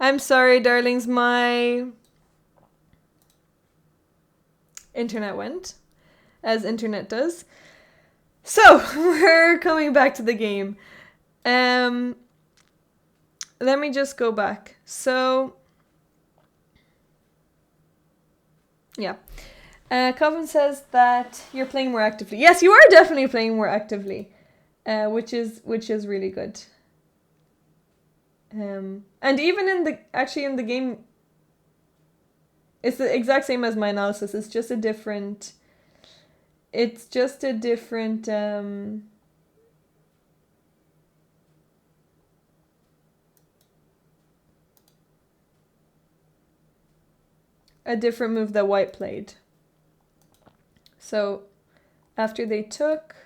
I'm sorry, darlings, my internet went, as internet does. So, we're coming back to the game. Let me just go back. So, yeah. Coven says that you're playing more actively. Yes, you are definitely playing more actively, which is really good. And even in the game, it's the exact same as my analysis. It's just a different. A different move that white played. So, after they took.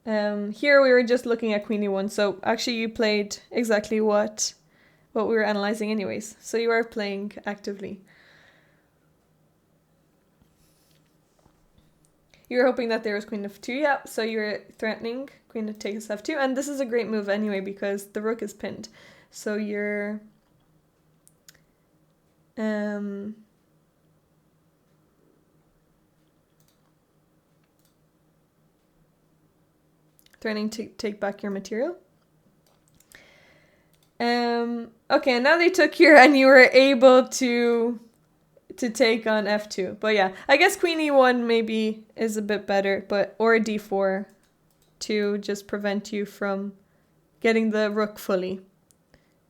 Here we were just looking at Queen E1, so actually you played exactly what we were analyzing anyways. So you are playing actively. You were hoping that there was Queen F2, yeah, so you were threatening Queen to take F2, and this is a great move anyway because the rook is pinned. So you're threatening to take back your material. Okay, and now they took here and you were able to take on F2. But yeah, I guess Queen E1 maybe is a bit better, or D4 to just prevent you from getting the rook fully.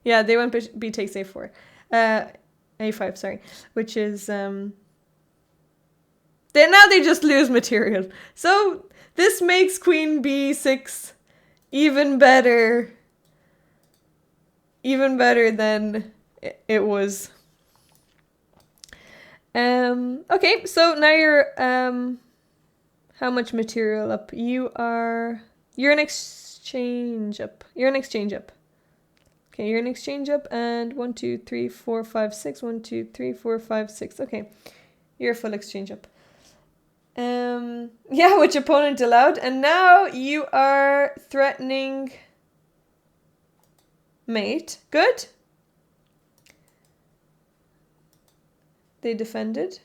Yeah, they went B takes A4. A5, sorry. Which is now they just lose material. So this makes Queen B6 even better. Even better than it was. Okay, so now you're how much material up? You're an exchange up. You're an exchange up. Okay, you're an exchange up, and 1, 2, 3, 4, 5, 6. 1, 2, 3, 4, 5, 6. Okay, you're a full exchange up. Yeah, which opponent allowed? And now you are threatening mate. Good. They defended.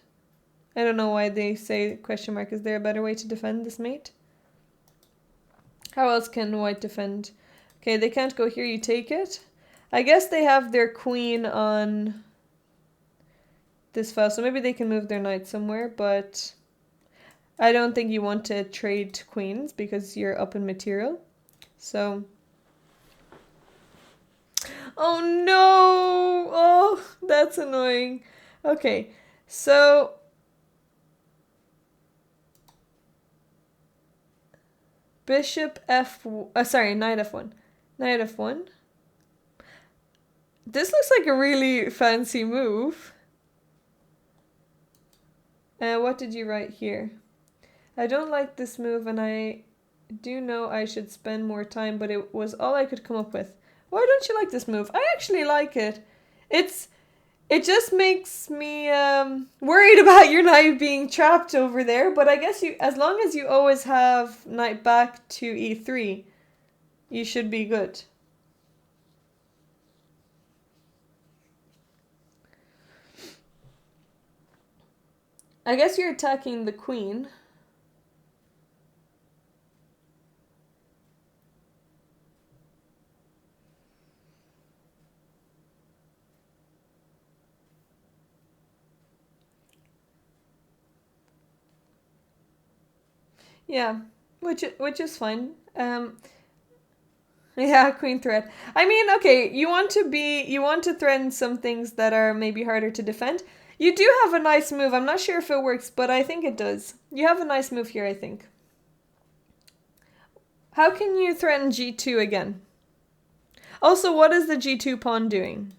I don't know why they say question mark. Is there a better way to defend this mate? How else can white defend? Okay, they can't go here. You take it. I guess they have their queen on this file, so maybe they can move their knight somewhere, but I don't think you want to trade queens because you're up in material. So... Oh no! Oh, that's annoying. Okay, so... Bishop F... Knight F1. Knight F1. This looks like a really fancy move. What did you write here? I don't like this move and I do know I should spend more time, but it was all I could come up with. Why don't you like this move? I actually like it. It just makes me worried about your knight being trapped over there, but I guess as long as you always have knight back to e3, you should be good. I guess you're attacking the queen. Yeah, which is fine. Yeah, queen threat. I mean, okay, you want to threaten some things that are maybe harder to defend. You do have a nice move. I'm not sure if it works, but I think it does. You have a nice move here, I think. How can you threaten g2 again? Also, what is the g2 pawn doing?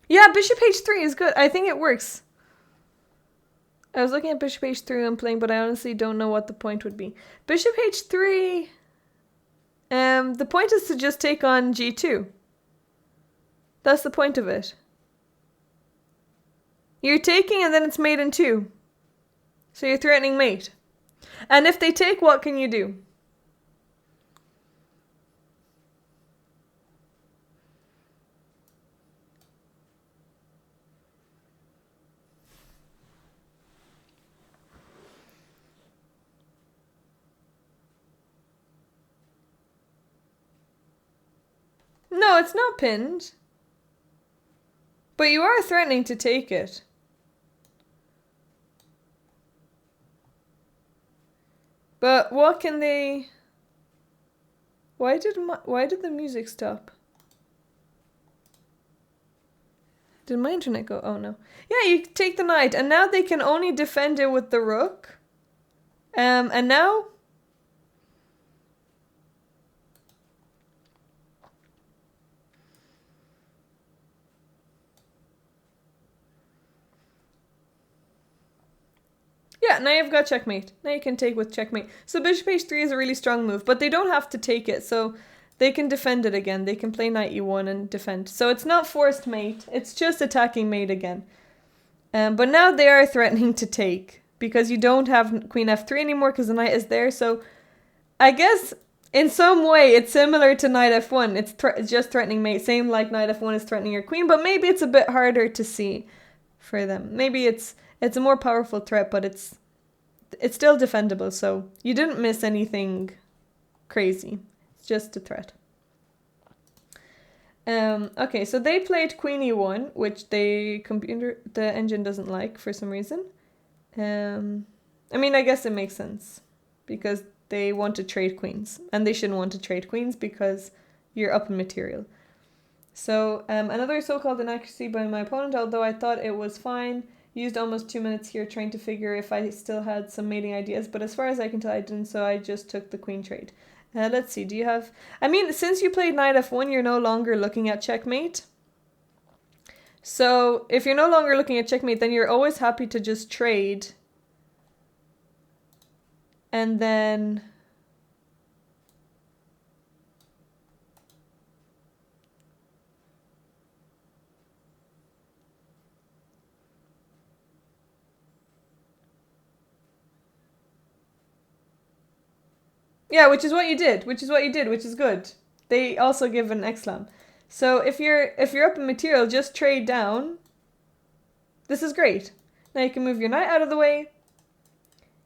Yeah, bishop h3 is good. I think it works. I was looking at bishop h3 when playing, but I honestly don't know what the point would be. Bishop h3... the point is to just take on g2. That's the point of it. You're taking and then it's mate in 2. So you're threatening mate. And if they take, what can you do? No, it's not pinned. But you are threatening to take it. But what can they... Why did the music stop? Did my internet go? Oh no. Yeah, you take the knight, and now they can only defend it with the rook. And now... Yeah, now you've got checkmate. Now you can take with checkmate. So bishop h3 is a really strong move, but they don't have to take it, so they can defend it again. They can play knight e1 and defend. So it's not forced mate, it's just attacking mate again. But now they are threatening to take, because you don't have queen f3 anymore because the knight is there. So I guess in some way it's similar to knight f1. It's just threatening mate, same like knight f1 is threatening your queen, but maybe it's a bit harder to see for them. Maybe it's a more powerful threat, but it's still defendable, so you didn't miss anything crazy. It's just a threat. Okay, so they played queen e1, which the engine doesn't like for some reason. I mean, I guess it makes sense, because they want to trade queens, and they shouldn't want to trade queens because you're up in material. So another so-called inaccuracy by my opponent, although I thought it was fine. Used almost 2 minutes here trying to figure if I still had some mating ideas, but as far as I can tell I didn't, so I just took the queen trade. Let's see, do you have... I mean, since you played knight f1, you're no longer looking at checkmate. So if you're no longer looking at checkmate, then you're always happy to just trade. And then... Yeah, which is what you did, which is good. They also give an exclam. So if you're up in material, just trade down. This is great. Now you can move your knight out of the way,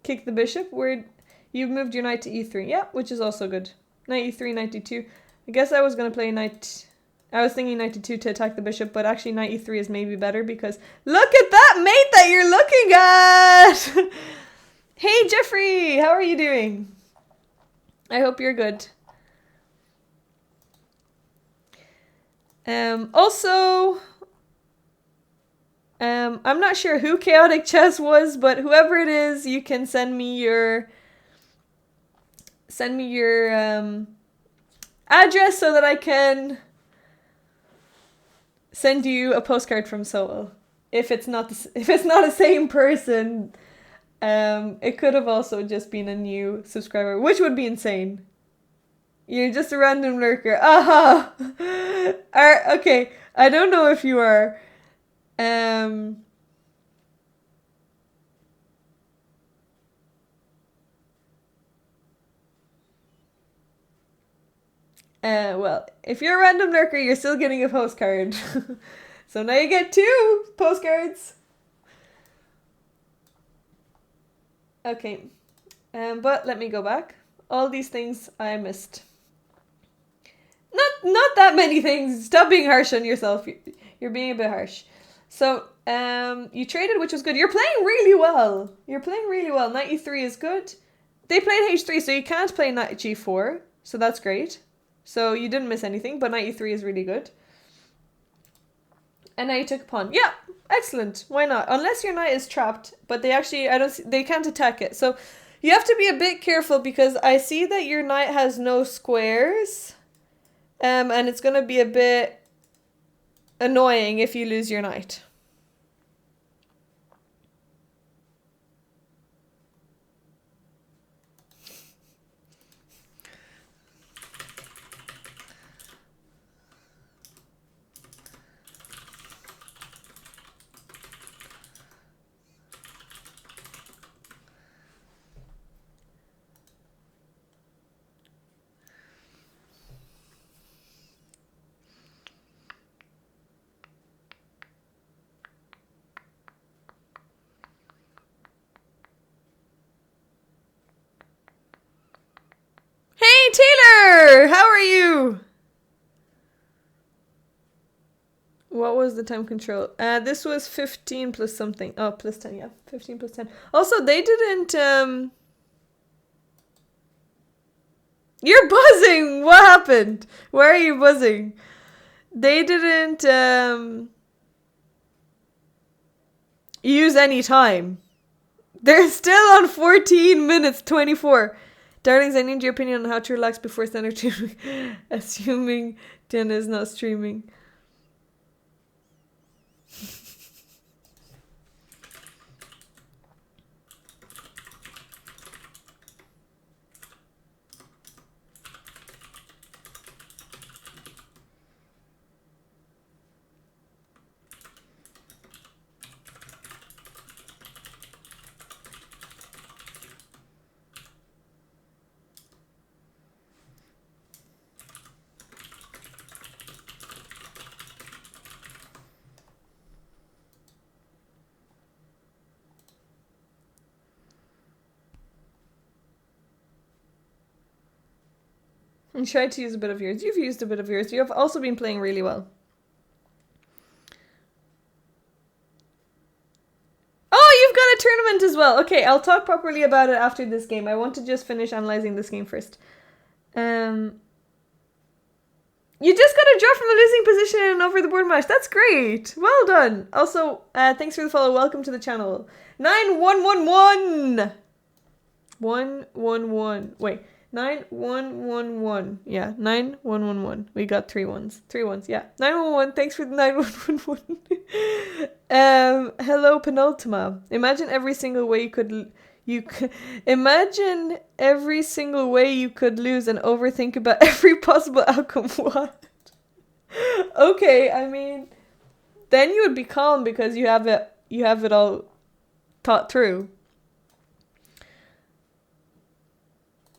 kick the bishop, where you've moved your knight to e3. Yeah, which is also good. Knight e3, knight d2. I guess I was going to play knight... I was thinking knight d2 to attack the bishop, but actually knight e3 is maybe better because... Look at that mate that you're looking at! Hey Jeffrey, how are you doing? I hope you're good. Also, I'm not sure who Chaotic Chess was, but whoever it is, you can send me your address so that I can send you a postcard from Seoul. If it's not the same person. It could have also just been a new subscriber, which would be insane. You're just a random lurker. Aha! Okay, I don't know if you are. Well, if you're a random lurker, you're still getting a postcard. So now you get 2 postcards. Okay, but let me go back. All these things I missed. Not that many things. Stop being harsh on yourself. You're being a bit harsh. So, you traded, which was good. You're playing really well. Knight e3 is good. They played h3, so you can't play knight g4. So that's great. So you didn't miss anything, but knight e3 is really good. And now you took a pawn. Yeah, excellent. Why not? Unless your knight is trapped, but they can't attack it. So you have to be a bit careful because I see that your knight has no squares. And it's going to be a bit annoying if you lose your knight. Hey Taylor, how are you? What was the time control? This was 15 plus something. Oh, plus 10, yeah. 15 plus 10. Also, they didn't, You're buzzing! What happened? Why are you buzzing? They didn't, use any time. They're still on 14 minutes 24. Darlings, I need your opinion on how to relax before standard streaming. Assuming Diana is not streaming. And try to use a bit of yours. You've used a bit of yours. You have also been playing really well. Oh, you've got a tournament as well. Okay, I'll talk properly about it after this game. I want to just finish analyzing this game first. You just got a draw from a losing position in an over the board match. That's great. Well done. Also, thanks for the follow. Welcome to the channel. 9111. 111. Wait. 9111. Yeah, 9111. We got 3 ones. 3 ones, yeah. 911. Thanks for the 9111. Hello, Penultima. Imagine every single way imagine every single way you could lose and overthink about every possible outcome. What? Okay, I mean, then you would be calm because you have it all thought through.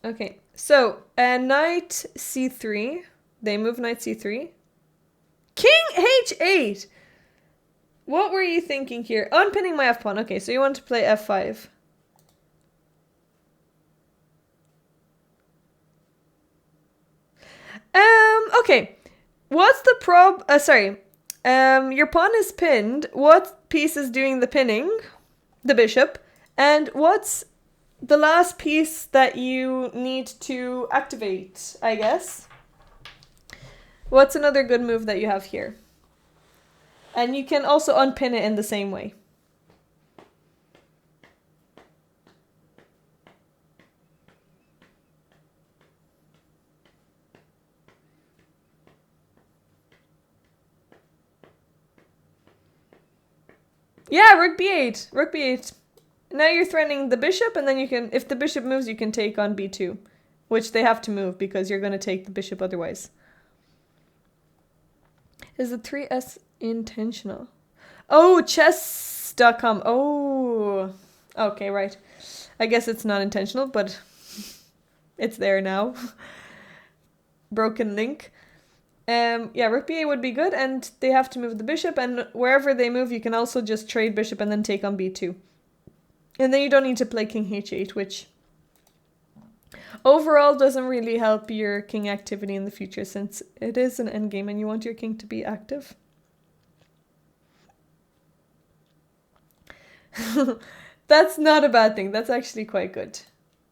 Okay, so knight c3. They move knight c3. King h8. What were you thinking here? Unpinning my f-pawn. Okay, so you want to play f5. Okay. What's the sorry. Your pawn is pinned. What piece is doing the pinning? The bishop. And what's the last piece that you need to activate, I guess? What's another good move that you have here? And you can also unpin it in the same way. Yeah, rook b8. Rook b8. Now you're threatening the bishop, and then you can, if the bishop moves, you can take on b2. Which they have to move because you're going to take the bishop otherwise. Is the 3S intentional? Oh, chess.com. Oh. Okay, right. I guess it's not intentional, but it's there now. Broken link. Yeah, rook b8 would be good, and they have to move the bishop, and wherever they move, you can also just trade bishop and then take on b2. And then you don't need to play king h8, which overall doesn't really help your king activity in the future, since it is an endgame and you want your king to be active. That's not a bad thing. That's actually quite good.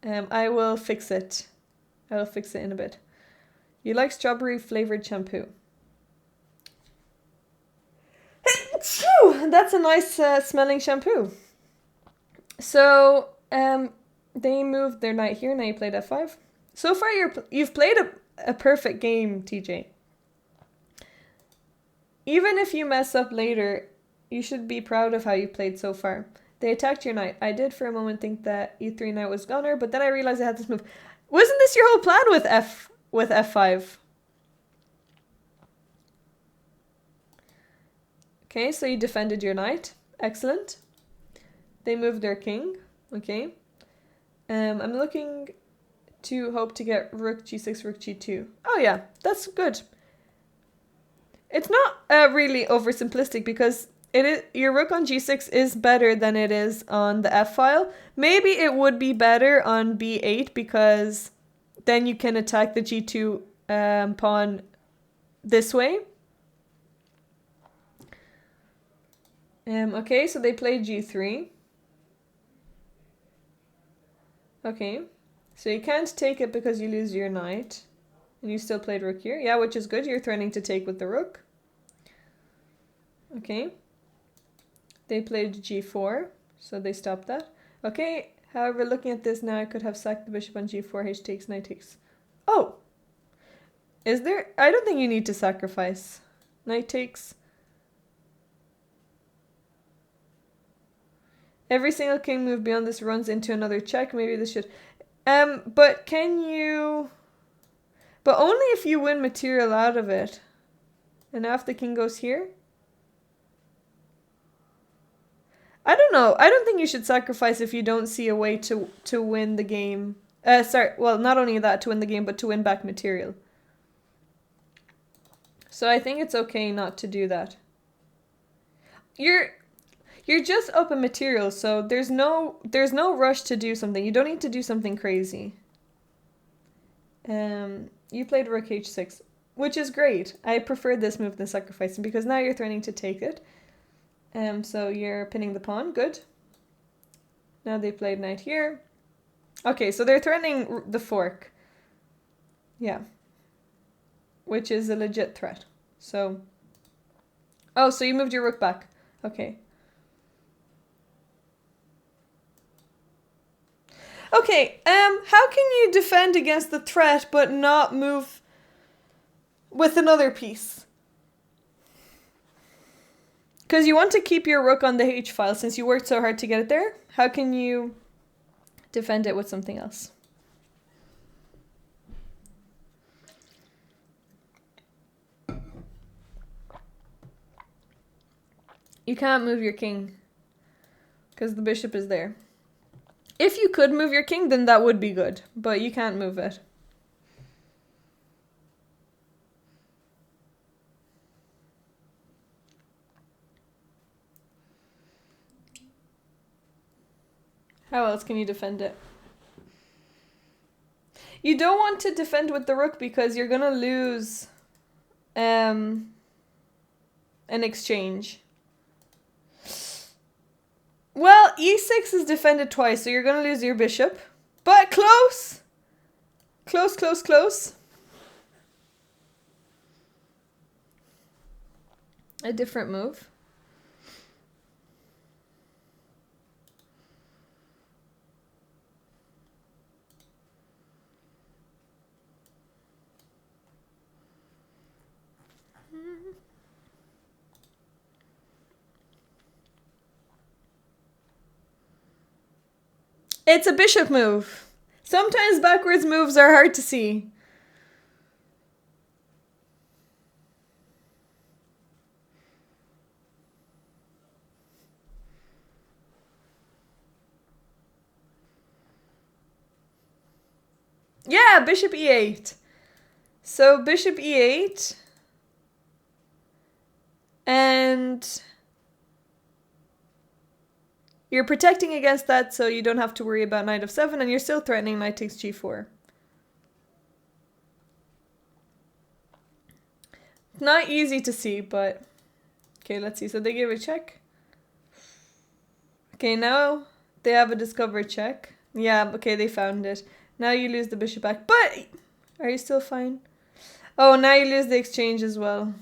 I will fix it. I will fix it in a bit. You like strawberry flavored shampoo? That's a nice smelling shampoo. So, they moved their knight here. Now you played f5. So far, you've played a perfect game, TJ. Even if you mess up later, you should be proud of how you played so far. They attacked your knight. I did for a moment think that e3 knight was gunner, but then I realized I had this move. Wasn't this your whole plan with f5? Okay, so you defended your knight. Excellent. They moved their king. Okay. I'm looking to hope to get rook g6, rook g2. Oh yeah, that's good. It's not really oversimplistic because your rook on g6 is better than it is on the f file. Maybe it would be better on b8 because then you can attack the g2 pawn this way. Okay, so they played g3. Okay, so you can't take it because you lose your knight. And you still played rook here. Yeah, which is good. You're threatening to take with the rook. Okay. They played g4, so they stopped that. Okay, however, looking at this now, I could have sacked the bishop on g4, h takes, knight takes. Oh! Is there? I don't think you need to sacrifice. Knight takes. Every single king move beyond this runs into another check. Maybe this should... but can you... But only if you win material out of it. And now if the king goes here? I don't know. I don't think you should sacrifice if you don't see a way to win the game. Sorry, well, not only that, to win the game, but to win back material. So I think it's okay not to do that. You're just up a material, so there's no rush to do something. You don't need to do something crazy. You played rook h6, which is great. I prefer this move than sacrificing because now you're threatening to take it. So you're pinning the pawn. Good. Now they played knight here. Okay, so they're threatening the fork. Yeah. Which is a legit threat. So... Oh, so you moved your rook back. Okay. Okay, how can you defend against the threat but not move with another piece? Because you want to keep your rook on the h file since you worked so hard to get it there. How can you defend it with something else? You can't move your king because the bishop is there. If you could move your king, then that would be good, but you can't move it. How else can you defend it? You don't want to defend with the rook because you're gonna lose an exchange. Well, e6 is defended twice, so you're gonna lose your bishop. But close! Close, close, close. A different move. It's a bishop move. Sometimes backwards moves are hard to see. Yeah, bishop e8. So bishop e8. And you're protecting against that, so you don't have to worry about knight f7, and you're still threatening knight takes g4. Not easy to see, but... Okay, let's see. So they gave a check. Okay, now they have a discovered check. Yeah, okay, they found it. Now you lose the bishop back. But are you still fine? Oh, now you lose the exchange as well.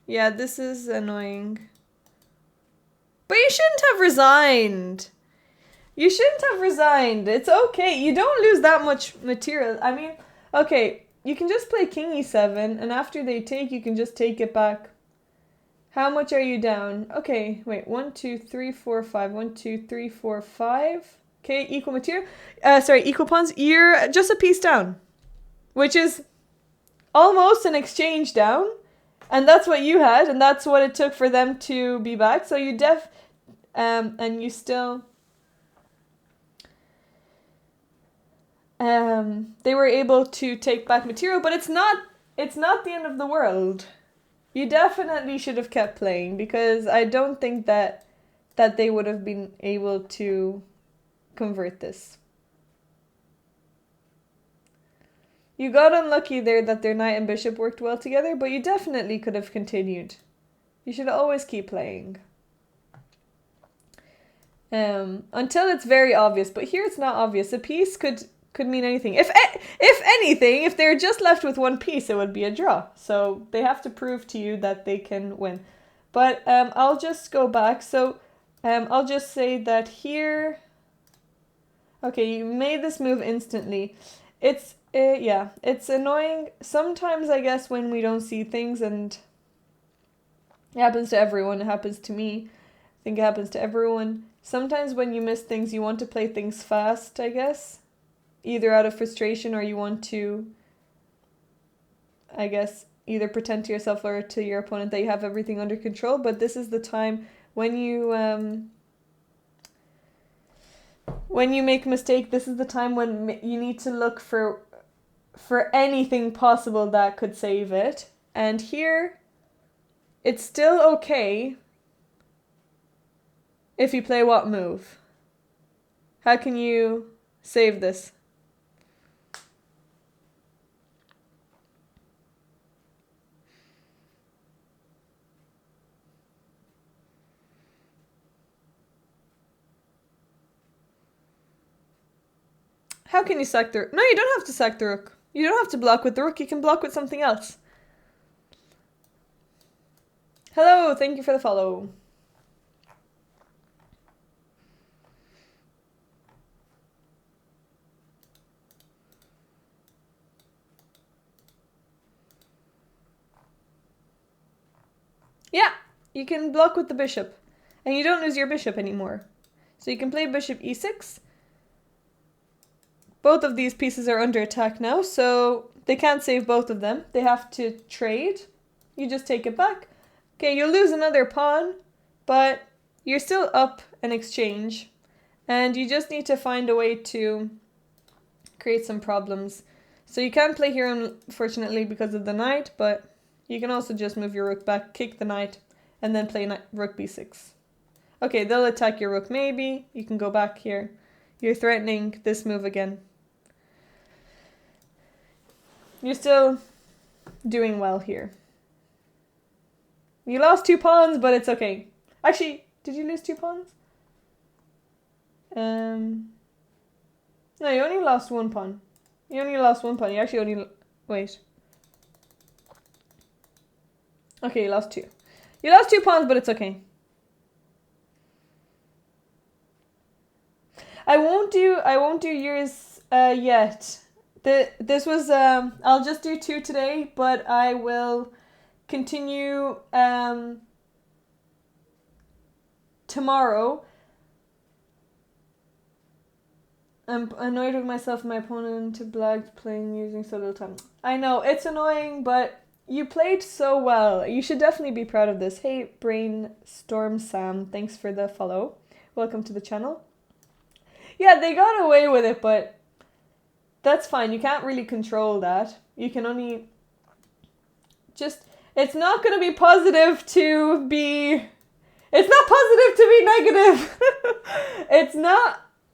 Yeah, this is annoying. But you shouldn't have resigned. You shouldn't have resigned. It's okay. You don't lose that much material. I mean, okay, you can just play king e7, and after they take, you can just take it back. How much are you down? Okay, wait. 1, 2, 3, 4, 5. 1, 2, 3, 4, 5. Okay, equal material. Equal pawns. You're just a piece down, which is almost an exchange down. And that's what you had, and that's what it took for them to be back. So you and you still, they were able to take back material, but it's not the end of the world. You definitely should have kept playing, because I don't think that they would have been able to convert this. You got unlucky there that their knight and bishop worked well together, but you definitely could have continued. You should always keep playing. Until it's very obvious, but here it's not obvious. A piece could mean anything. If anything, if they're just left with one piece, it would be a draw. So they have to prove to you that they can win. But I'll just go back. So I'll just say that here. Okay, you made this move instantly. It's annoying sometimes, I guess, when we don't see things, and it happens to everyone. It happens to me. I think it happens to everyone. Sometimes when you miss things, you want to play things fast, I guess. Either out of frustration, or you want to, I guess, either pretend to yourself or to your opponent that you have everything under control. But this is the time when you make a mistake. This is the time when you need to look for anything possible that could save it. And here, it's still okay if you play what move. How can you save this? How can you sack the rook? No, you don't have to sack the rook. You don't have to block with the rook. You can block with something else. Hello, thank you for the follow. Yeah, you can block with the bishop. And you don't lose your bishop anymore. So you can play bishop e6. Both of these pieces are under attack now, so they can't save both of them. They have to trade. You just take it back. Okay, you'll lose another pawn, but you're still up an exchange. And you just need to find a way to create some problems. So you can't play here, unfortunately, because of the knight, but you can also just move your rook back, kick the knight, and then play rook b6. Okay, they'll attack your rook maybe. You can go back here. You're threatening this move again. You're still doing well here. You lost 2 pawns, but it's okay. Actually, did you lose 2 pawns? No, you only lost 1 pawn. You only lost 1 pawn. You actually only... Wait. Okay, you lost 2. You lost 2 pawns, but it's okay. I won't do yours yet. This was I'll just do 2 today, but I will continue tomorrow. I'm annoyed with myself and my opponent to blagged playing using so little time. I know, it's annoying, but you played so well. You should definitely be proud of this. Hey, Brainstorm Sam, thanks for the follow. Welcome to the channel. Yeah, they got away with it, but that's fine. You can't really control that. You can only just... It's not going to be positive to be... It's not positive to be negative.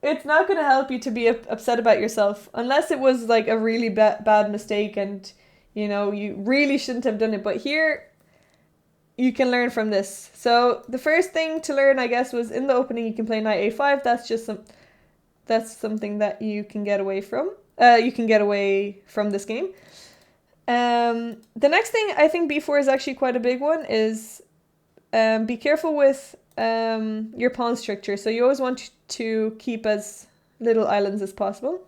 It's not going to help you to be upset about yourself. Unless it was like a really bad mistake and, you know, you really shouldn't have done it. But here, you can learn from this. So the first thing to learn, I guess, was in the opening you can play knight a5. That's something that you can get away from. You can get away from this game. The next thing, I think b4 is actually quite a big one, is be careful with your pawn structure. So you always want to keep as little islands as possible.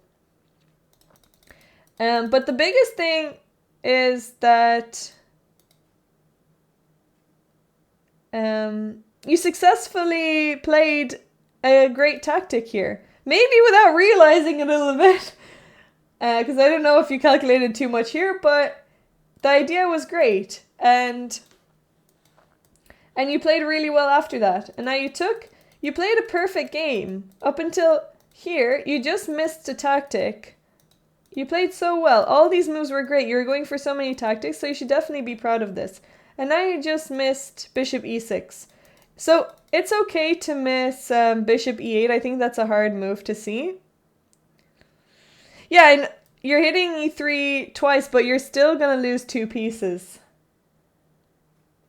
But the biggest thing is that You successfully played a great tactic here. Maybe without realizing it a little bit. Because I don't know if you calculated too much here, but the idea was great. And you played really well after that. And now you played a perfect game. Up until here, you just missed a tactic. You played so well. All these moves were great. You were going for so many tactics, so you should definitely be proud of this. And now you just missed bishop e6. So it's okay to miss bishop e8. I think that's a hard move to see. Yeah, and you're hitting e3 twice, but you're still going to lose 2 pieces.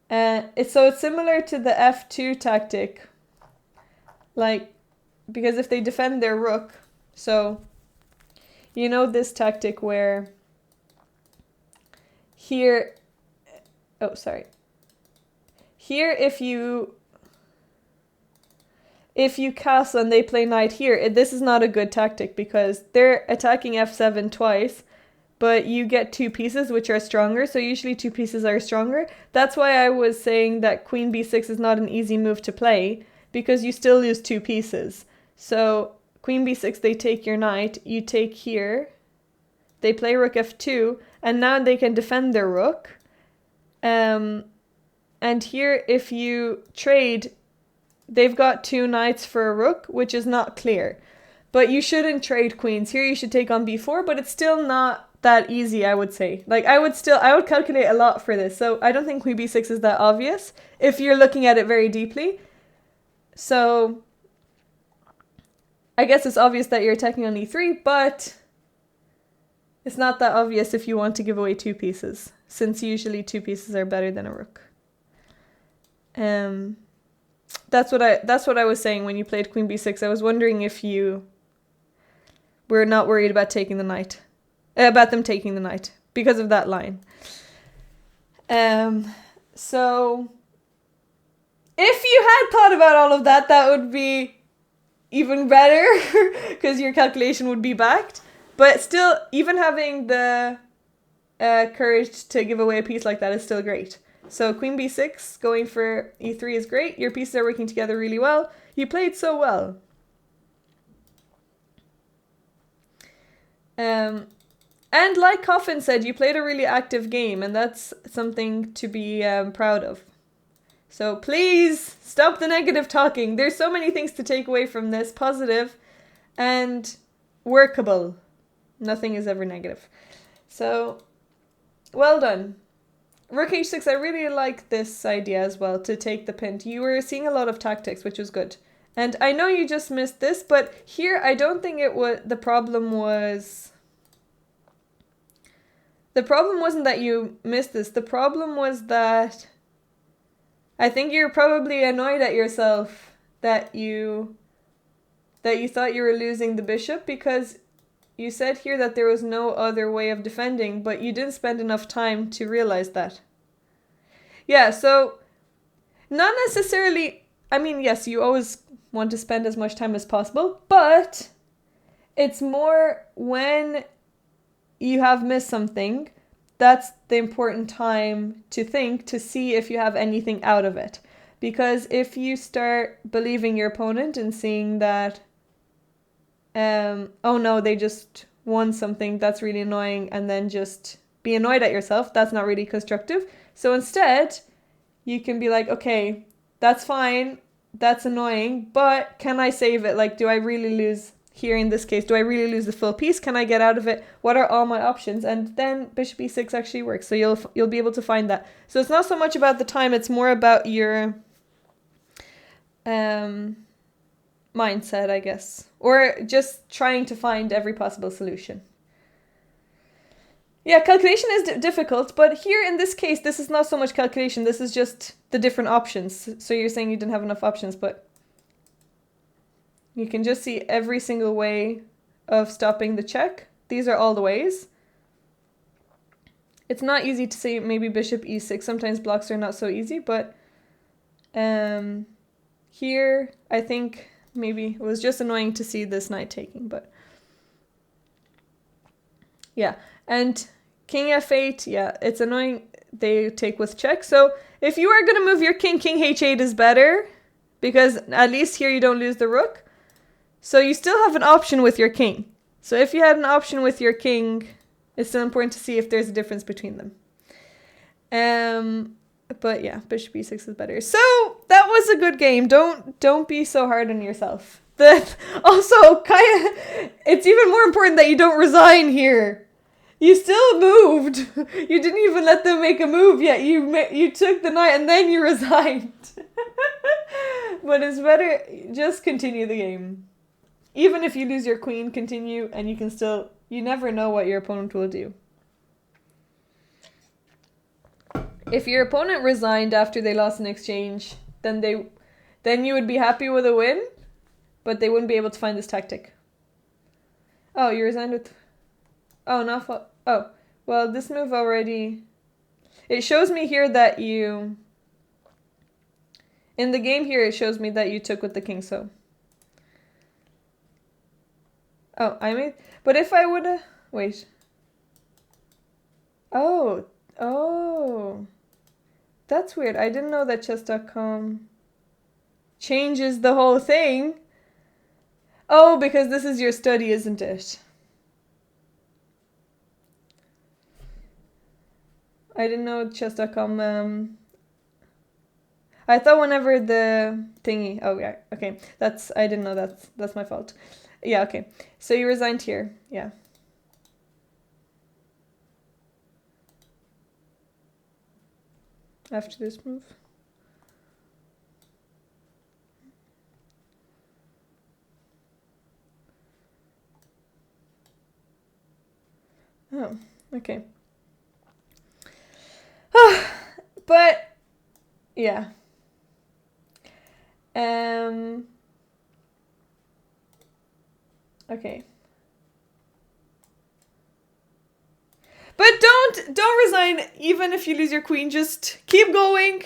So it's similar to the f2 tactic. Like, because if they defend their rook, so you know this tactic where here, here if you castle and they play knight here, this is not a good tactic because they're attacking f7 twice, but you get 2 pieces which are stronger, so usually 2 pieces are stronger. That's why I was saying that queen b6 is not an easy move to play, because you still lose 2 pieces. So queen b6, they take your knight, you take here, they play rook f2, and now they can defend their rook. And here, if you trade, they've got 2 knights for a rook, which is not clear. But you shouldn't trade queens. Here you should take on b4, but it's still not that easy, I would say. Like, I would calculate a lot for this. So I don't think queen b6 is that obvious if you're looking at it very deeply. So I guess it's obvious that you're attacking on e3, but it's not that obvious if you want to give away 2 pieces, since usually 2 pieces are better than a rook. That's what I was saying when you played queen b6. I was wondering if you were not worried about taking the knight, about them taking the knight because of that line. So if you had thought about all of that, that would be even better because your calculation would be backed. But still, even having the courage to give away a piece like that is still great. So queen b6 going for e3 is great. Your pieces are working together really well. You played so well. And like Coffin said, you played a really active game, and that's something to be proud of. So please stop the negative talking. There's so many things to take away from this, positive and workable. Nothing is ever negative. So, well done. Rook h6, I really like this idea as well, to take the pin. You were seeing a lot of tactics, which was good. And I know you just missed this, but here I don't think it was, the problem wasn't that you missed this. The problem was that I think you're probably annoyed at yourself that you thought you were losing the bishop, because you said here that there was no other way of defending, but you didn't spend enough time to realize that. Yeah, so not necessarily, I mean, yes, you always want to spend as much time as possible, but it's more when you have missed something, that's the important time to think, to see if you have anything out of it. Because if you start believing your opponent and seeing that, oh no, they just won something, that's really annoying, and then just be annoyed at yourself, that's not really constructive. So instead, you can be like, okay, that's fine, that's annoying, but can I save it? Like, do I really lose here in this case? Do I really lose the full piece? Can I get out of it? What are all my options? And then bishop e6 actually works, so you'll be able to find that. So it's not so much about the time, it's more about your mindset, I guess, or just trying to find every possible solution. Yeah, calculation is difficult, but here in this case, this is not so much calculation, this is just the different options. So you're saying you didn't have enough options, but you can just see every single way of stopping the check. These are all the ways. It's not easy to say maybe bishop e6, sometimes blocks are not so easy, but here I think maybe it was just annoying to see this knight taking, but yeah. And king f8, yeah, it's annoying, they take with check. So If you are going to move your king, king h8 is better. Because at least here you don't lose the rook. So you still have an option with your king. So if you had an option with your king, it's still important to see if there's a difference between them. But yeah, bishop e6 is better. So that was a good game. Don't be so hard on yourself. Also, it's even more important that you don't resign here. You still moved. You didn't even let them make a move yet. You took the knight and then you resigned. But it's better, just continue the game. Even if you lose your queen, continue, and you never know what your opponent will do. If your opponent resigned after they lost an exchange, then you would be happy with a win, but they wouldn't be able to find this tactic. Oh, you resigned with... Oh, not... Oh, well, this move already... It shows me here that you... In the game here, it shows me that you took with the king, so... Oh, I made... But if I would have... Wait. Oh. That's weird. I didn't know that chess.com changes the whole thing. Oh, because this is your study, isn't it? I didn't know chess.com... I thought whenever the thingy... Oh, yeah. Okay. I didn't know that's my fault. Yeah, okay. So you resigned here. Yeah. After this move. Oh, okay. But, yeah. Okay. But don't resign even if you lose your queen. Just keep going.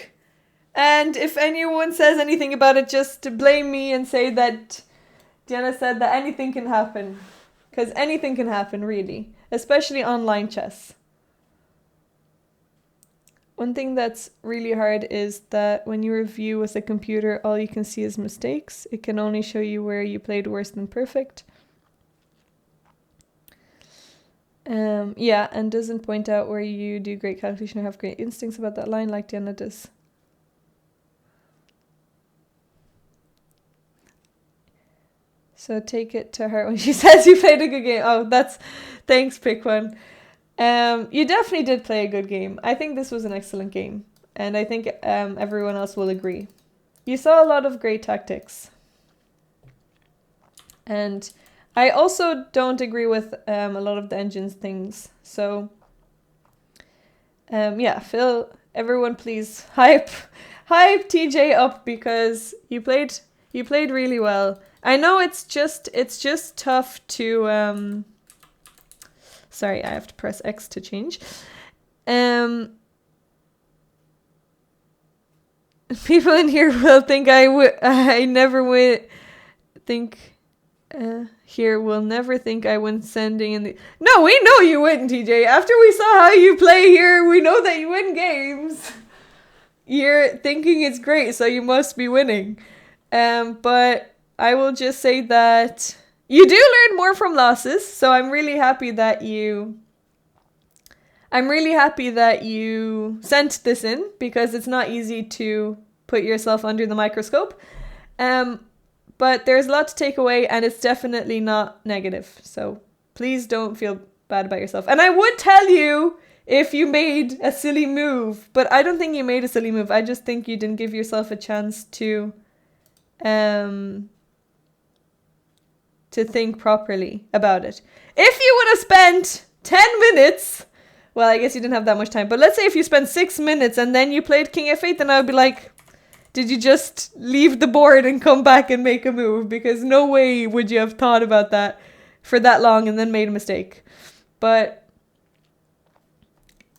And if anyone says anything about it, just blame me and say that Diana said that anything can happen. Because anything can happen, really. Especially online chess. One thing that's really hard is that when you review with a computer, all you can see is mistakes. It can only show you where you played worse than perfect. Yeah, and doesn't point out where you do great calculation or have great instincts about that line like Diana does. So take it to her when she says you played a good game. Oh, thanks, pick one. You definitely did play a good game. I think this was an excellent game. And I think everyone else will agree. You saw a lot of great tactics. And I also don't agree with a lot of the engines things. So, yeah, Phil, everyone please hype TJ up because you played really well. I know it's just tough to sorry, I have to press X to change. People in here will think I never would think here will never think I went sending in the... No, we know you wouldn't, TJ. After we saw how you play here, we know that you win games. You're thinking it's great, so you must be winning. But I will just say that you do learn more from losses, so I'm really happy that you sent this in because it's not easy to put yourself under the microscope. But there's a lot to take away and it's definitely not negative. So please don't feel bad about yourself. And I would tell you if you made a silly move, but I don't think you made a silly move. I just think you didn't give yourself a chance to think properly about it. If you would have spent 10 minutes, well, I guess you didn't have that much time, but let's say if you spent 6 minutes and then you played King F8, then I would be like, did you just leave the board and come back and make a move? Because no way would you have thought about that for that long and then made a mistake. But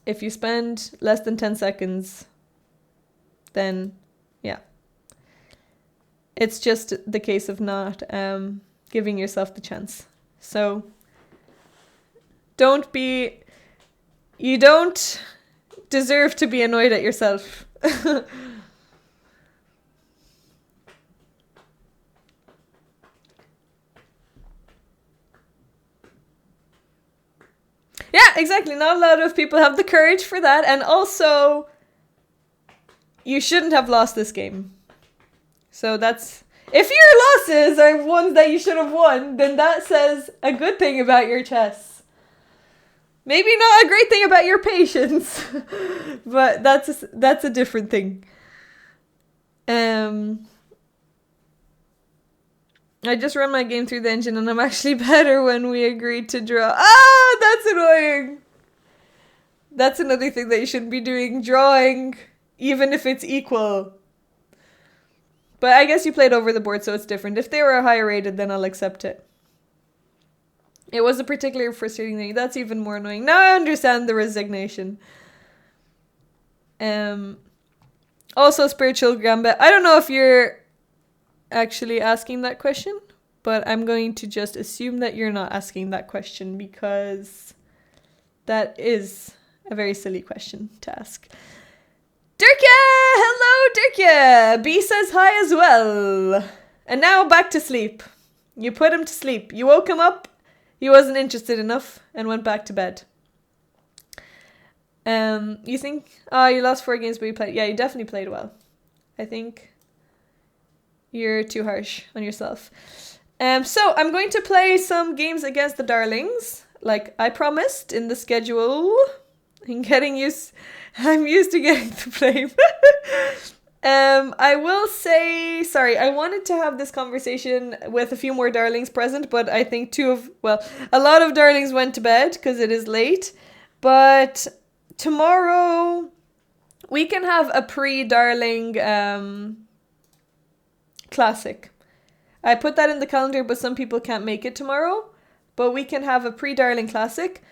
if you spend less than 10 seconds, then yeah. It's just the case of not giving yourself the chance. So you don't deserve to be annoyed at yourself. Yeah, exactly. Not a lot of people have the courage for that. And also, you shouldn't have lost this game. So that's... If your losses are ones that you should have won, then that says a good thing about your chess. Maybe not a great thing about your patience, but that's a different thing. I just run my game through the engine and I'm actually better when we agreed to draw. Ah, that's annoying. That's another thing that you shouldn't be doing, drawing, even if it's equal. But I guess you played over the board, so it's different. If they were higher rated, then I'll accept it. It was a particularly frustrating thing. That's even more annoying. Now I understand the resignation. Also, Spiritual Gambit. I don't know if you're actually asking that question, but I'm going to just assume that you're not asking that question because that is a very silly question to ask. Dirkja! Hello, Dirkja! B says hi as well. And now back to sleep. You put him to sleep. You woke him up. He wasn't interested enough and went back to bed. You think... Oh, you lost 4 games, but you played... Yeah, you definitely played well. I think you're too harsh on yourself. So I'm going to play some games against the Darlings, like I promised in the schedule. I'm used to getting to play. I will say, sorry, I wanted to have this conversation with a few more Darlings present, but I think a lot of Darlings went to bed because it is late. But tomorrow we can have a pre-Darling classic. I put that in the calendar, but some people can't make it tomorrow. But we can have a pre-Darling classic.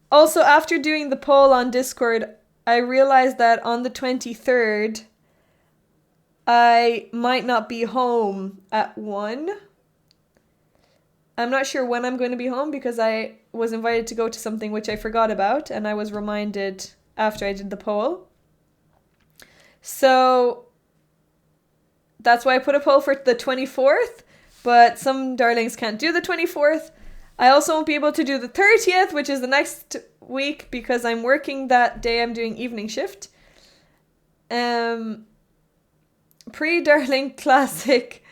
Also, after doing the poll on Discord, I realized that on the 23rd, I might not be home at 1. I'm not sure when I'm going to be home because I was invited to go to something which I forgot about, and I was reminded after I did the poll. So that's why I put a poll for the 24th, but some Darlings can't do the 24th. I also won't be able to do the 30th, which is the next week, because I'm working that day. I'm doing evening shift. Pre-Darling Classic.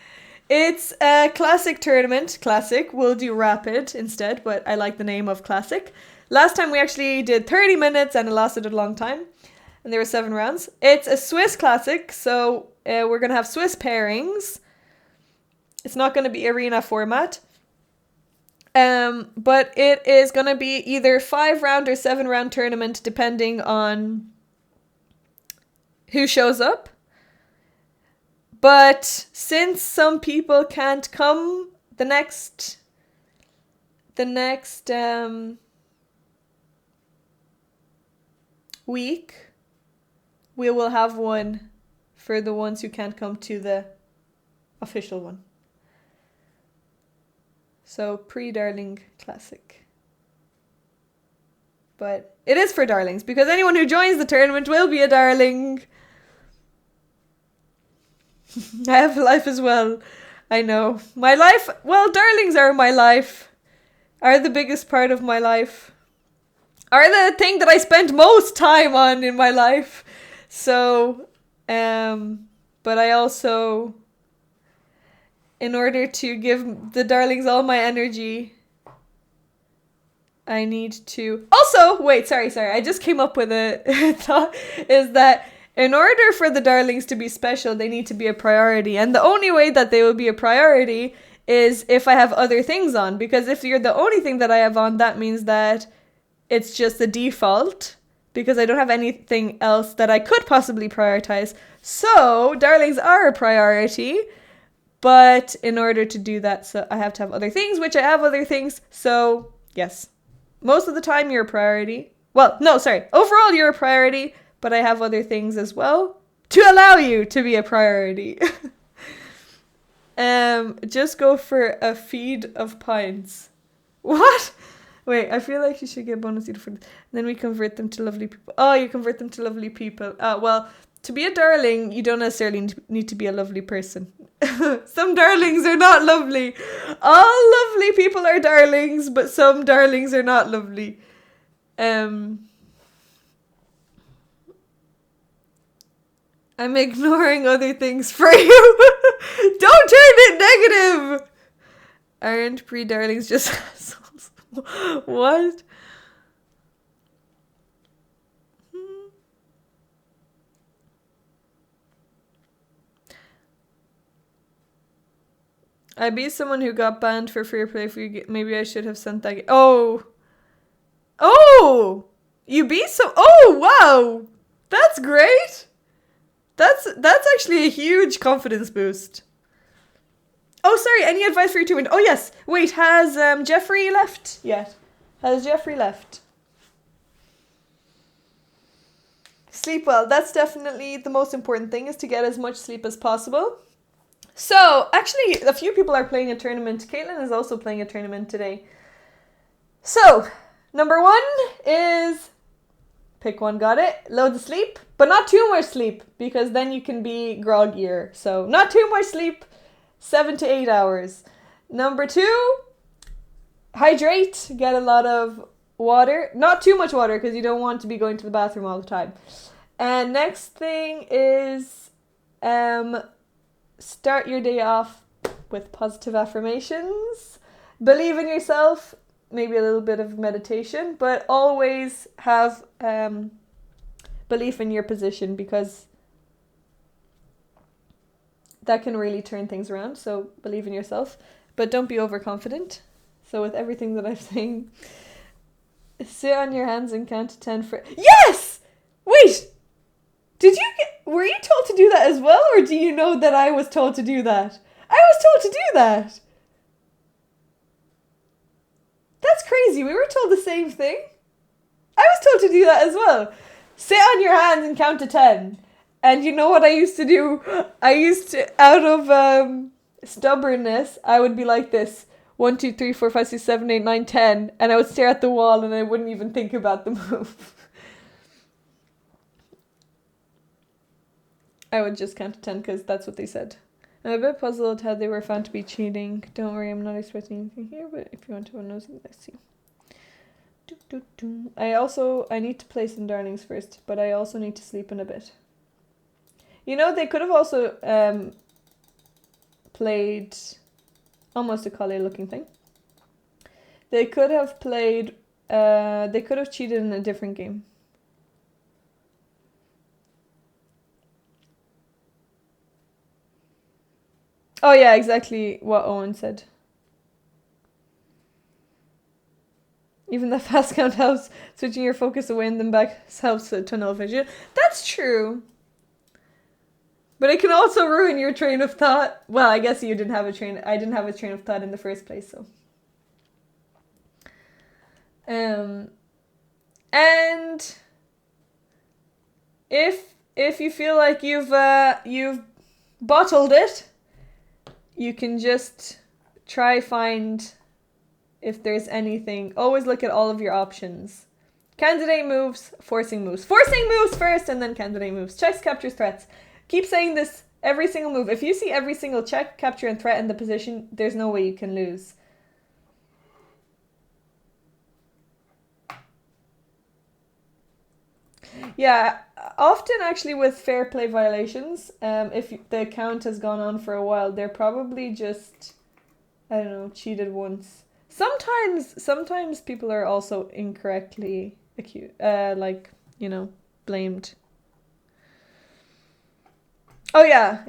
It's a classic tournament. Classic. We'll do rapid instead, but I like the name of classic. Last time we actually did 30 minutes and it lasted a long time. And there were 7 rounds. It's a Swiss classic, so we're going to have Swiss pairings. It's not going to be arena format. But it is going to be either 5-round or 7-round tournament depending on who shows up. But since some people can't come the next week, we will have one for the ones who can't come to the official one. So, pre-Darling Classic. But it is for Darlings, because anyone who joins the tournament will be a Darling. I have a life as well. I know. My life, well, Darlings are my life. Are the biggest part of my life. Are the thing that I spend most time on in my life. So, but I also... In order to give the Darlings all my energy, I need to... Also, wait, sorry. I just came up with a thought, is that in order for the Darlings to be special, they need to be a priority. And the only way that they will be a priority is if I have other things on. Because if you're the only thing that I have on, that means that it's just the default. Because I don't have anything else that I could possibly prioritize. So, Darlings are a priority. But in order to do that, so I have to have other things, which I have other things. So, yes. Most of the time, you're a priority. Well, no, sorry. Overall, you're a priority, but I have other things as well to allow you to be a priority. Just go for a feed of pints. What? Wait, I feel like you should get bonus either for this. Then we convert them to lovely people. Oh, you convert them to lovely people. Well, to be a darling, you don't necessarily need to be a lovely person. Some darlings are not lovely. All lovely people are darlings, but some darlings are not lovely. I'm ignoring other things for you. Don't turn it negative. Aren't pre-darlings just assholes? What? I be someone who got banned for fair play. Maybe I should have sent that. Oh, you be so. Oh, wow, that's great. That's actually a huge confidence boost. Oh, sorry. Any advice for your two? Oh, yes. Wait, has Jeffrey left yet? Has Jeffrey left? Sleep well. That's definitely the most important thing, is to get as much sleep as possible. So, actually, a few people are playing a tournament. Caitlin is also playing a tournament today. So, number 1 is pick one, got it. Loads of sleep, but not too much sleep, because then you can be groggier. So, not too much sleep, 7 to 8 hours. Number 2, hydrate. Get a lot of water. Not too much water, because you don't want to be going to the bathroom all the time. And next thing is start your day off with positive affirmations. Believe in yourself. Maybe a little bit of meditation, but always have belief in your position, because that can really turn things around. So believe in yourself, but don't be overconfident. So with everything that I'm saying, sit on your hands and count to 10 for... Yes! Wait! Were you told to do that as well, or do you know that I was told to do that? I was told to do that! That's crazy. We were told the same thing. I was told to do that as well. Sit on your hands and count to 10. And you know what I used to do? I used to, out of stubbornness, I would be like this. 1, 2, 3, 4, 5, 6, 7, 8, 9, 10. And I would stare at the wall and I wouldn't even think about the move. I would just count to 10 because that's what they said. I'm a bit puzzled how they were found to be cheating. Don't worry, I'm not expecting anything here, but if you want to know, let's see. I need to play some darlings first, but I also need to sleep in a bit. You know, they could have also played almost a collie looking thing. They could have played, they could have cheated in a different game. Oh yeah, exactly what Owen said. Even the fast count helps. Switching your focus away and then back helps tunnel vision. That's true. But it can also ruin your train of thought. Well, I guess I didn't have a train of thought in the first place, so. And if you feel like you've bottled it, you can just try find if there's anything. Always look at all of your options. Candidate moves, forcing moves. Forcing moves first and then candidate moves. Checks, captures, threats. Keep saying this every single move. If you see every single check, capture, and threat in the position, there's no way you can lose. Yeah, often actually with fair play violations, if the account has gone on for a while, they're probably just, I don't know, cheated once. Sometimes people are also incorrectly accused, blamed. Oh yeah,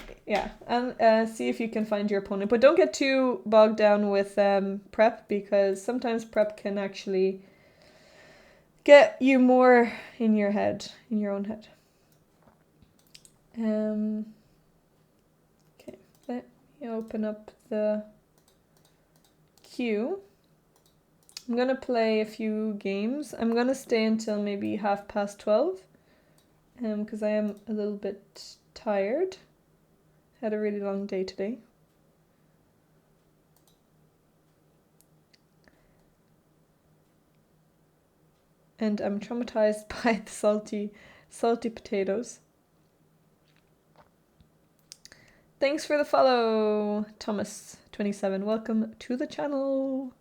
and see if you can find your opponent, but don't get too bogged down with prep, because sometimes prep can actually get you more in your own head. Okay, let me open up the queue. I'm gonna play a few games. I'm gonna stay until maybe 12:30, because I am a little bit tired. Had a really long day today. And I'm traumatized by the salty potatoes. Thanks for the follow, Thomas27. Welcome to the channel.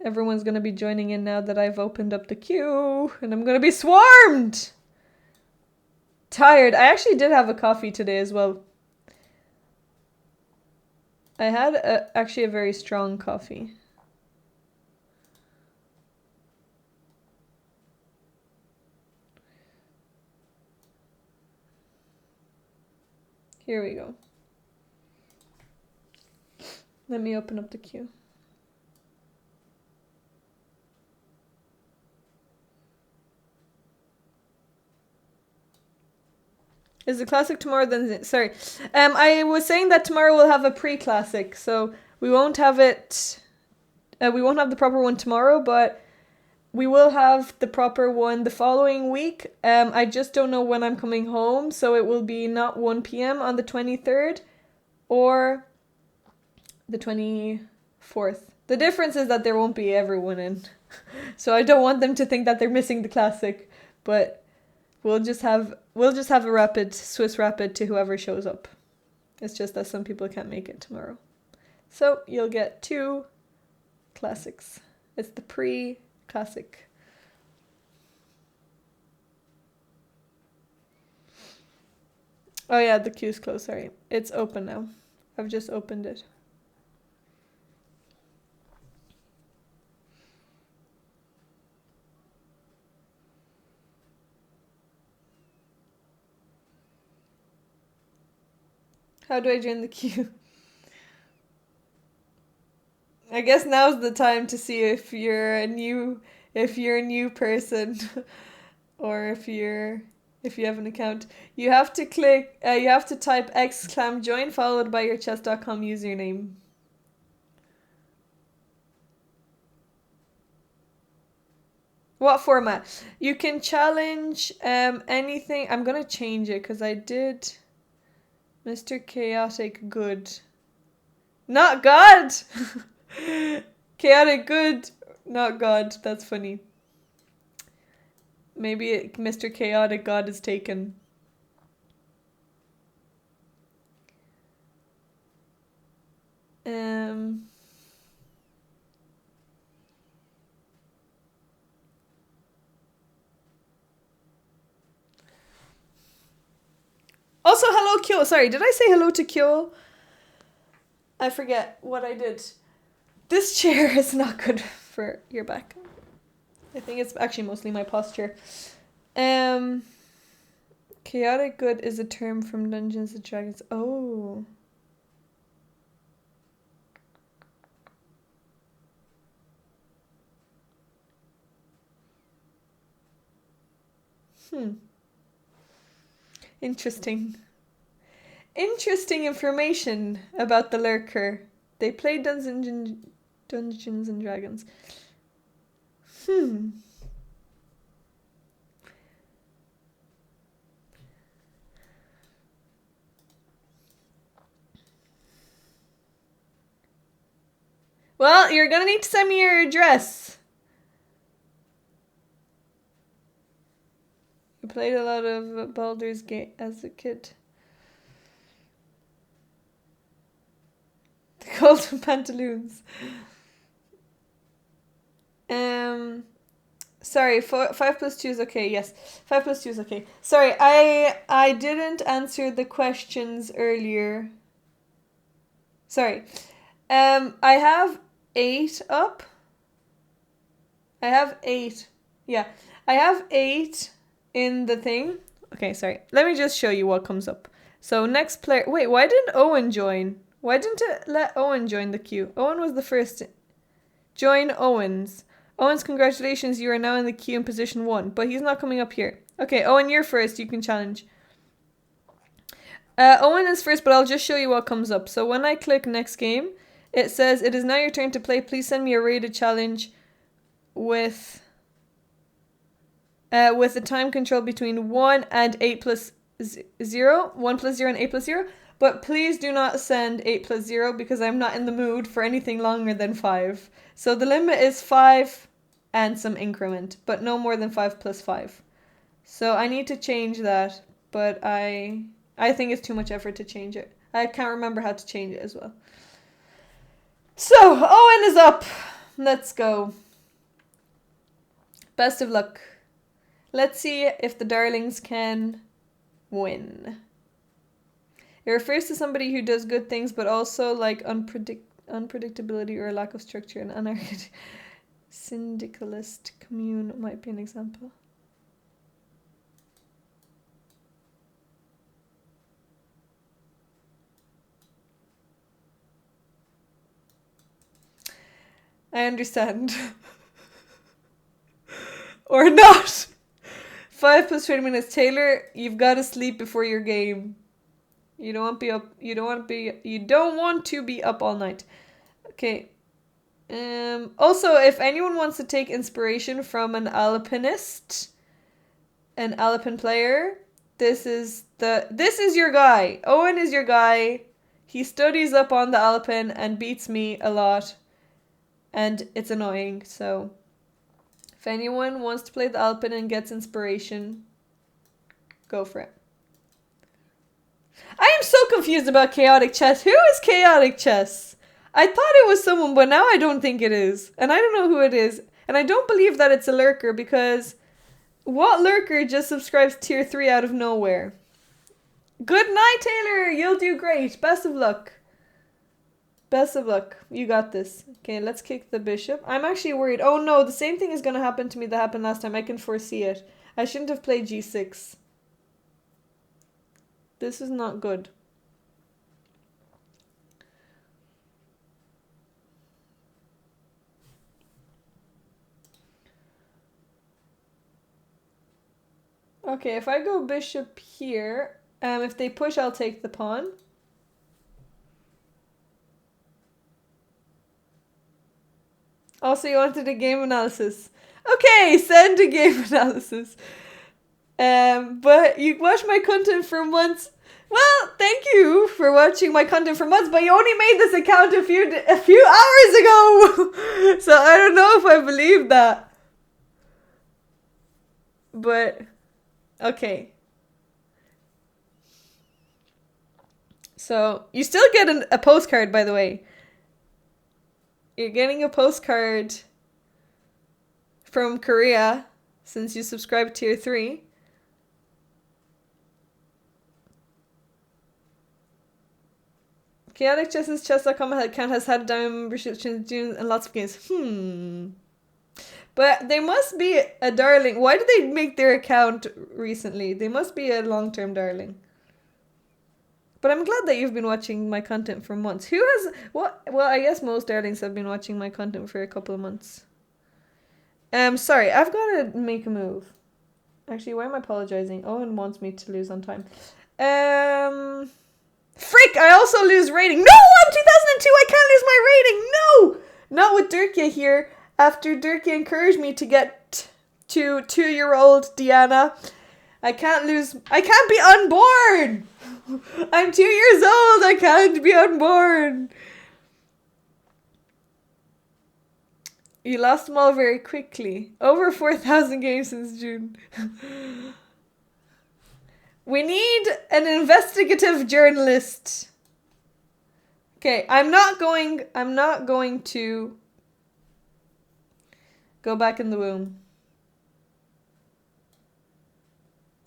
Everyone's going to be joining in now that I've opened up the queue. And I'm going to be swarmed! Tired. I actually did have a coffee today as well. I had actually a very strong coffee. Here we go. Let me open up the queue. Is the classic tomorrow then? Sorry. I was saying that tomorrow we'll have a pre-classic, so we won't have it. We won't have the proper one tomorrow, but we will have the proper one the following week. I just don't know when I'm coming home, so it will be not 1 p.m. on the 23rd or the 24th. The difference is that there won't be everyone in. So I don't want them to think that they're missing the classic, but we'll just have a rapid, Swiss rapid to whoever shows up. It's just that some people can't make it tomorrow. So you'll get 2 classics. It's the pre-classic. Oh yeah, the queue's closed, sorry. It's open now. I've just opened it. How do I join the queue? I guess now's the time to see if you're a new person or if you have an account. You have to type !join followed by your chess.com username. What format? You can challenge anything. I'm gonna change it because I did Mr. Chaotic Good. Not God! Chaotic Good, not God. That's funny. Maybe Mr. Chaotic God is taken. Also, hello, Kyo. Sorry, did I say hello to Kyo? I forget what I did. This chair is not good for your back. I think it's actually mostly my posture. Chaotic Good is a term from Dungeons and Dragons. Oh. Interesting. Interesting information about the lurker. They play Dungeons and Dragons. Well, you're gonna need to send me your address. You played a lot of Baldur's Gate as a kid. The Golden Pantaloons. Sorry, 5 plus 2 is okay, yes. 5 plus 2 is okay. Sorry, I didn't answer the questions earlier. Sorry. I have 8 up. I have 8. Yeah. I have 8 in the thing. Okay, sorry. Let me just show you what comes up. So next player. Wait, why didn't Owen join? Why didn't it let Owen join the queue? Owen was the first. Join Owens. Owens, congratulations. You are now in the queue in position 1. But he's not coming up here. Okay, Owen, you're first. You can challenge. Owen is first, but I'll just show you what comes up. So when I click next game, it says, it is now your turn to play. Please send me a rated challenge with a time control between 1 and 8 plus 0. 1 plus 0 and 8 plus 0. But please do not send 8 plus 0 because I'm not in the mood for anything longer than 5. So the limit is 5 and some increment, but no more than 5 plus 5. So I need to change that, but I think it's too much effort to change it. I can't remember how to change it as well. So, Owen is up. Let's go. Best of luck. Let's see if the darlings can win. It refers to somebody who does good things, but also like unpredictability or lack of structure. An anarchist syndicalist commune might be an example. I understand. Or not. 5 plus 20 minutes. Taylor, you've got to sleep before your game. You don't want to be up all night. Okay. Also, if anyone wants to take inspiration from an alpinist, an alpine player, this is your guy. Owen is your guy. He studies up on the alpine and beats me a lot. And it's annoying, so if anyone wants to play the alpine and gets inspiration, go for it. I am so confused about chaotic chess. Who is chaotic chess? I thought it was someone, but now I don't think it is. And I don't know who it is. And I don't believe that it's a lurker, because what lurker just subscribes tier 3 out of nowhere? Good night, Taylor. You'll do great. Best of luck. Best of luck. You got this. Okay, let's kick the bishop. I'm actually worried. Oh no, the same thing is going to happen to me that happened last time. I can foresee it. I shouldn't have played g6. This is not good. Okay, if I go bishop here, if they push, I'll take the pawn. Also, you wanted a game analysis. Okay, send a game analysis. But you watched my content for months. Well, thank you for watching my content for months, but you only made this account a few hours ago. So I don't know if I believe that. But okay. So you still get a postcard, by the way. You're getting a postcard from Korea since you subscribed tier 3. Chaotic Chess's chess.com account has had a diamond membership since June and lots of games. But they must be a darling. Why did they make their account recently? They must be a long-term darling. But I'm glad that you've been watching my content for months. Who has... what? Well, I guess most darlings have been watching my content for a couple of months. Sorry, I've got to make a move. Actually, why am I apologizing? Owen wants me to lose on time. Frick, I also lose rating. No, I'm 2002. I can't lose my rating. No, not with Dirkia here. After Dirkia encouraged me to get to 2-year-old Diana, I can't lose. I can't be unborn. I'm 2 years old. I can't be unborn. You lost them all very quickly. Over 4,000 games since June. We need an investigative journalist. Okay, I'm not going to go back in the womb.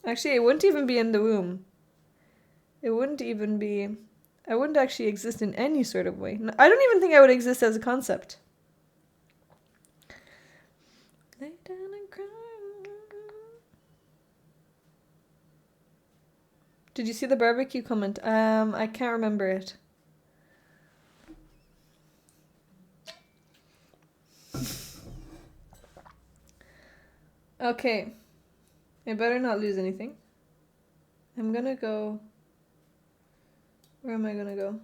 Actually, it wouldn't even be in the womb. It wouldn't even be... I wouldn't actually exist in any sort of way. I don't even think I would exist as a concept. Lay down and cry. Did you see the barbecue comment? I can't remember it. Okay. I better not lose anything. I'm gonna go... Where am I gonna go?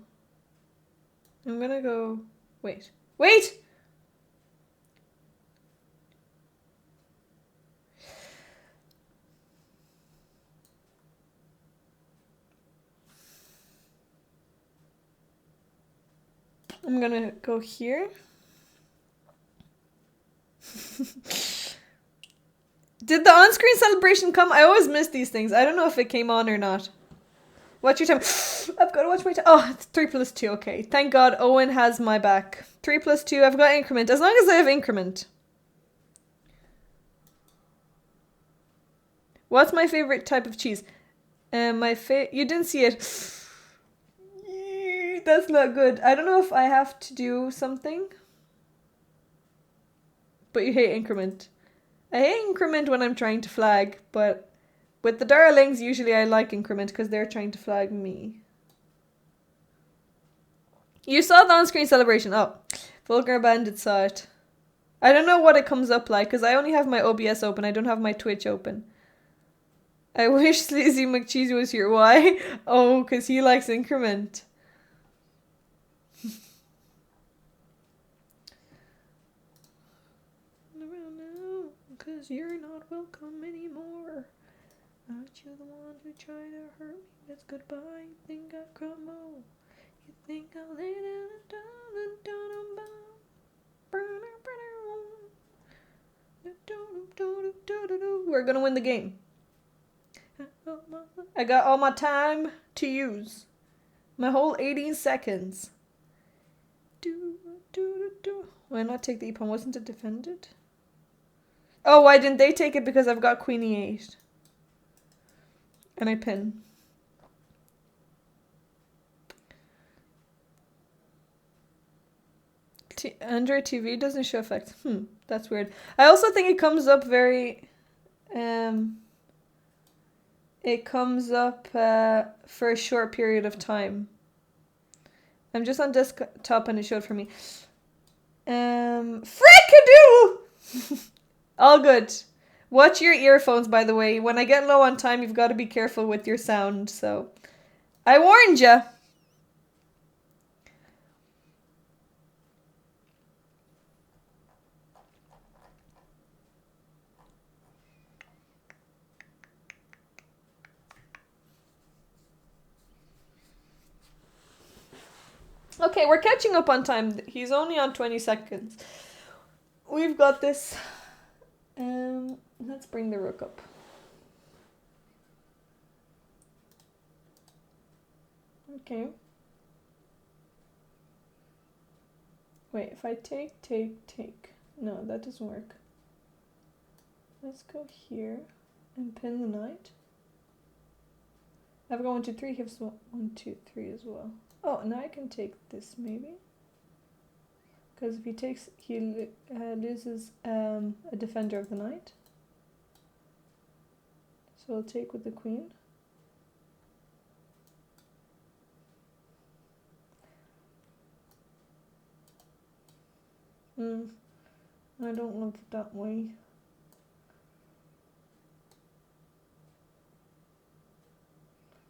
I'm gonna go... Wait! I'm gonna go here. Did the on-screen celebration come? I always miss these things. I don't know if it came on or not. Watch your time. I've got to watch my time. Oh, it's 3 plus 2. Okay. Thank God Owen has my back. 3 plus 2. I've got increment. As long as I have increment. What's my favorite type of cheese? You didn't see it. That's not good. I don't know if I have to do something. But you hate increment. I hate increment when I'm trying to flag, but with the darlings, usually I like increment because they're trying to flag me. You saw the on-screen celebration. Oh, Vulgar Bandit saw it. I don't know what it comes up like because I only have my OBS open. I don't have my Twitch open. I wish Sleazy McCheesy was here. Why? Oh, because he likes increment. No, because you're not welcome anymore. Aren't you the one who tried to hurt me? That's goodbye. You think I crumble? You think I'll lay down and we're gonna win the game. I got all my time to use. My whole 18 seconds. Why not take the e-pawn? Wasn't it defended? Oh, why didn't they take it? Because I've got queen e8. And I pin. Android TV doesn't show effects. That's weird. I also think it comes up very... It comes up for a short period of time. I'm just on desktop and it showed for me. Frickadoo! All good. Watch your earphones, by the way. When I get low on time, you've got to be careful with your sound. So, I warned ya. Okay, we're catching up on time. He's only on 20 seconds. We've got this. Let's bring the rook up. Okay. Wait, if I take. No, that doesn't work. Let's go here and pin the knight. I've got 1, 2, 3. He has 1, 2, 3 as well. Oh, now I can take this maybe. Because if he takes, he loses a defender of the knight. So I'll take with the queen. I don't love it that way.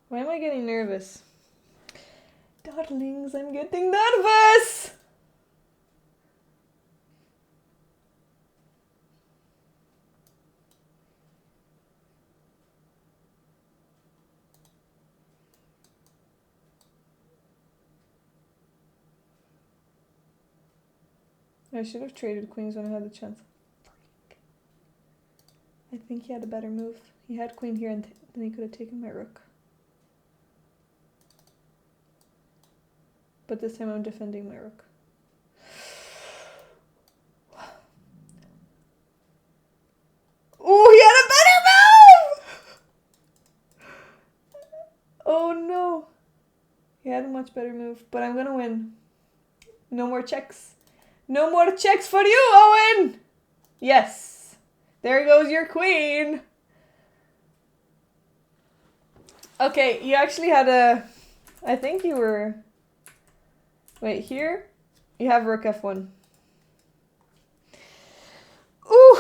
Why am I getting nervous? Darlings, I'm getting nervous! I should have traded queens when I had the chance. I think he had a better move. He had queen here and then he could have taken my rook. But this time I'm defending my rook. Oh, he had a better move! Oh no. He had a much better move, but I'm gonna win. No more checks. No more checks for you, Owen! Yes. There goes your queen. Okay, you actually had a... I think you were... Wait, here? You have rook f1. Ooh!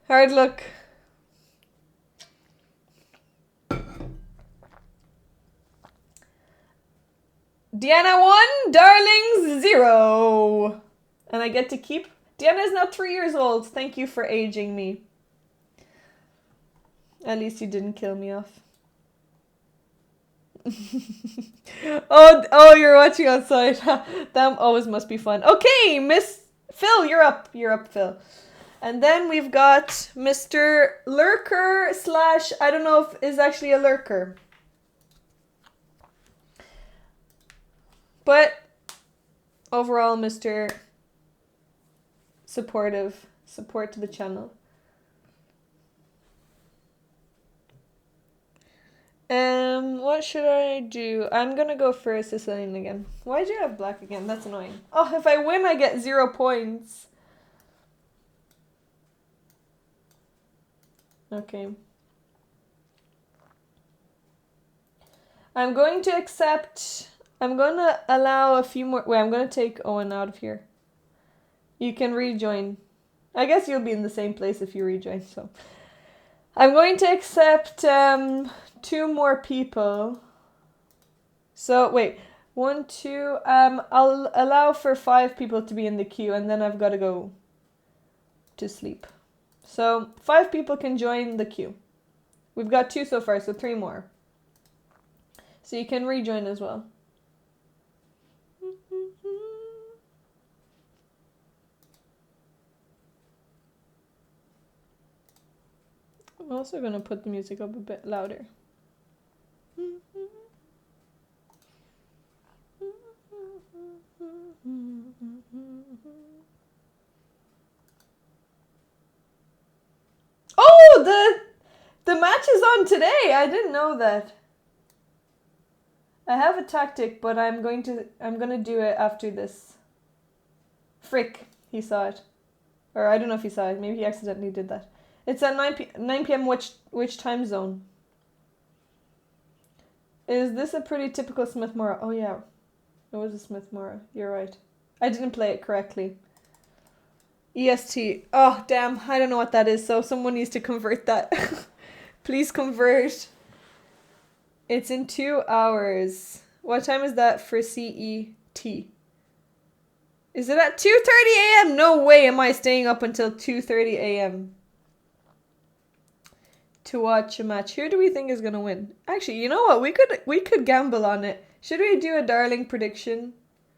Hard luck. Deanna 1, Darlings 0. And I get to keep... Deanna is now 3 years old. Thank you for aging me. At least you didn't kill me off. Oh, you're watching outside. That always must be fun. Okay, Miss Phil, you're up. You're up, Phil. And then we've got Mr. Lurker slash, I don't know if is actually a lurker. But overall, Mr. Support to the channel. What should I do? I'm gonna go for Sicilian again. Why do you have black again? That's annoying. Oh, if I win, I get 0 points. Okay. I'm going to allow a few more. Wait, I'm going to take Owen out of here. You can rejoin. I guess you'll be in the same place if you rejoin, so. I'm going to accept 2 more people. So, wait. 1, 2. I'll allow for 5 people to be in the queue, and then I've got to go to sleep. So, 5 people can join the queue. We've got 2 so far, so 3 more. So you can rejoin as well. I'm also going to put the music up a bit louder. Oh, the match is on today. I didn't know that. I have a tactic, but I'm gonna do it after this. Frick, he saw it. Or I don't know if he saw it. Maybe he accidentally did that. It's at 9 p.m. Which time zone? Is this a pretty typical Smith Morra? Oh yeah, it was a Smith Morra. You're right. I didn't play it correctly. EST. Oh damn, I don't know what that is. So someone needs to convert that. Please convert. It's in 2 hours. What time is that for CET? Is it at 2:30 a.m.? No way am I staying up until 2:30 a.m. to watch a match. Who do we think is gonna win? Actually, you know what? We could gamble on it. Should we do a darling prediction?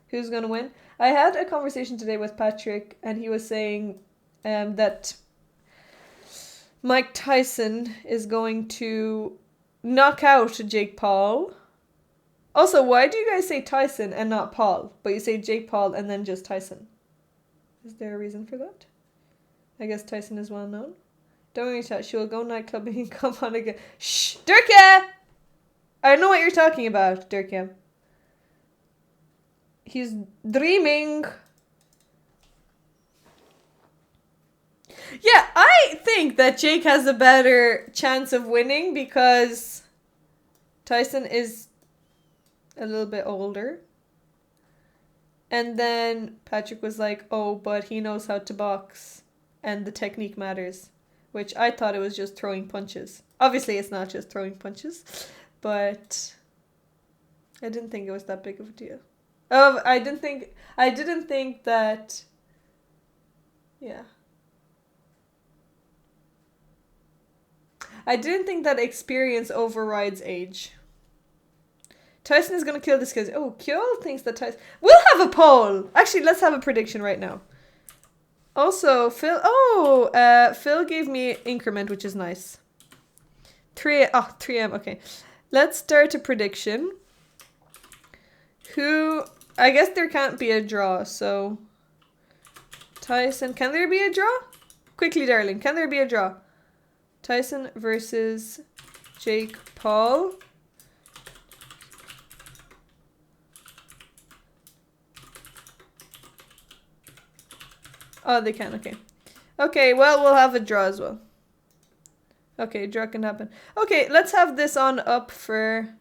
Who's gonna win? I had a conversation today with Patrick, and he was saying that Mike Tyson is going to knock out Jake Paul. Also, why do you guys say Tyson and not Paul? But you say Jake Paul and then just Tyson. Is there a reason for that? I guess Tyson is well known. Don't worry, chat. She will go nightclubbing and come on again. Shh! Dirkia! I know what you're talking about, Dirkia. He's dreaming. Yeah, I think that Jake has a better chance of winning because Tyson is a little bit older. And then Patrick was like, oh, but he knows how to box and the technique matters, which I thought it was just throwing punches. Obviously, it's not just throwing punches, but I didn't think it was that big of a deal. Oh, I didn't think that, yeah. I didn't think that experience overrides age. Tyson is going to kill this kid. Oh, Kjol thinks that Tyson... We'll have a poll! Actually, let's have a prediction right now. Also, Phil... Oh, Phil gave me increment, which is nice. 3M, okay. Let's start a prediction. Who... I guess there can't be a draw, so... Tyson... Can there be a draw? Quickly, darling. Can there be a draw? Tyson versus Jake Paul. Oh, they can. Okay. Okay, well, we'll have a draw as well. Okay, draw can happen. Okay, let's have this on up for...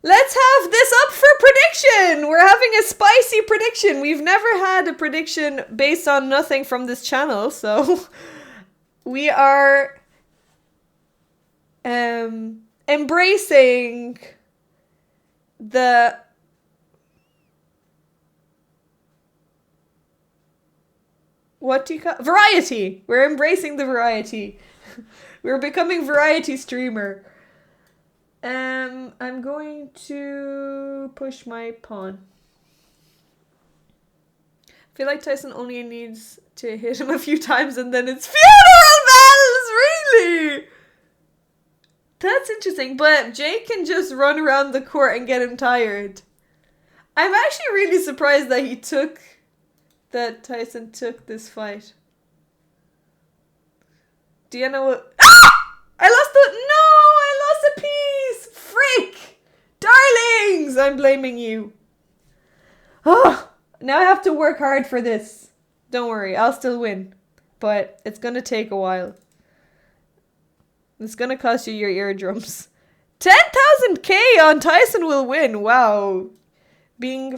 Let's have this up for prediction! We're having a spicy prediction. We've never had a prediction based on nothing from this channel, so we are embracing the what do you call variety? We're embracing the variety. We're becoming variety streamer. I'm going to push my pawn. I feel like Tyson only needs to hit him a few times and then it's funeral bells! Really? That's interesting, but Jake can just run around the court and get him tired. I'm actually really surprised that Tyson took this fight. Deanna will... I lost a piece! Frick! Darlings! I'm blaming you. Oh, now I have to work hard for this. Don't worry, I'll still win. But it's gonna take a while. It's gonna cost you your eardrums. 10,000k on Tyson will win. Wow. Being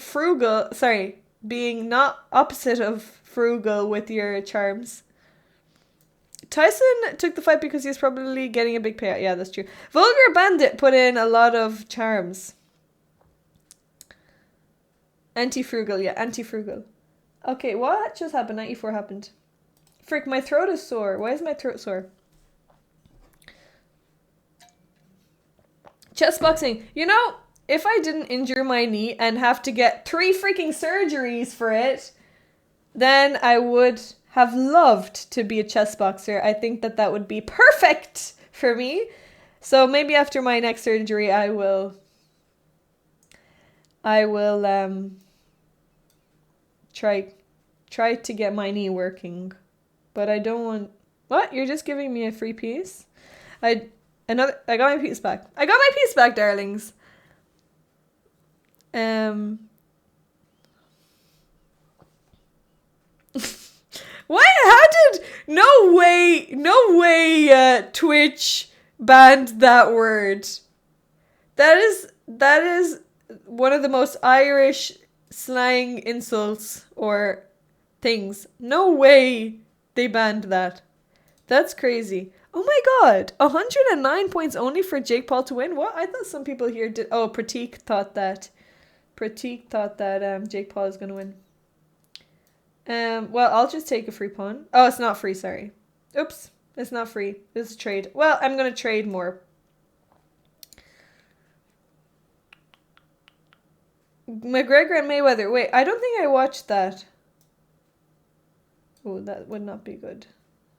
not opposite of frugal with your charms. Tyson took the fight because he's probably getting a big payout. Yeah, that's true. Vulgar Bandit put in a lot of charms. Anti-frugal, yeah, anti-frugal. Okay, what just happened? 94 happened. Frick, my throat is sore. Why is my throat sore? Chess boxing. You know, if I didn't injure my knee and have to get 3 freaking surgeries for it, then I would have loved to be a chess boxer. I think that would be perfect for me. So maybe after my next surgery, I will try to get my knee working. But I don't want... What? You're just giving me a free piece? I got my piece back. I got my piece back, darlings. Why? How did... No way, Twitch banned that word. That is one of the most Irish slang insults or things. No way they banned that. That's crazy. Oh my god. 109 points only for Jake Paul to win? What? I thought some people here did... Oh, Pratik thought that Jake Paul is going to win. Well, I'll just take a free pawn. Oh, it's not free, sorry. Oops, it's not free. It's a trade. Well, I'm going to trade more. McGregor and Mayweather. Wait, I don't think I watched that. Oh, that would not be good.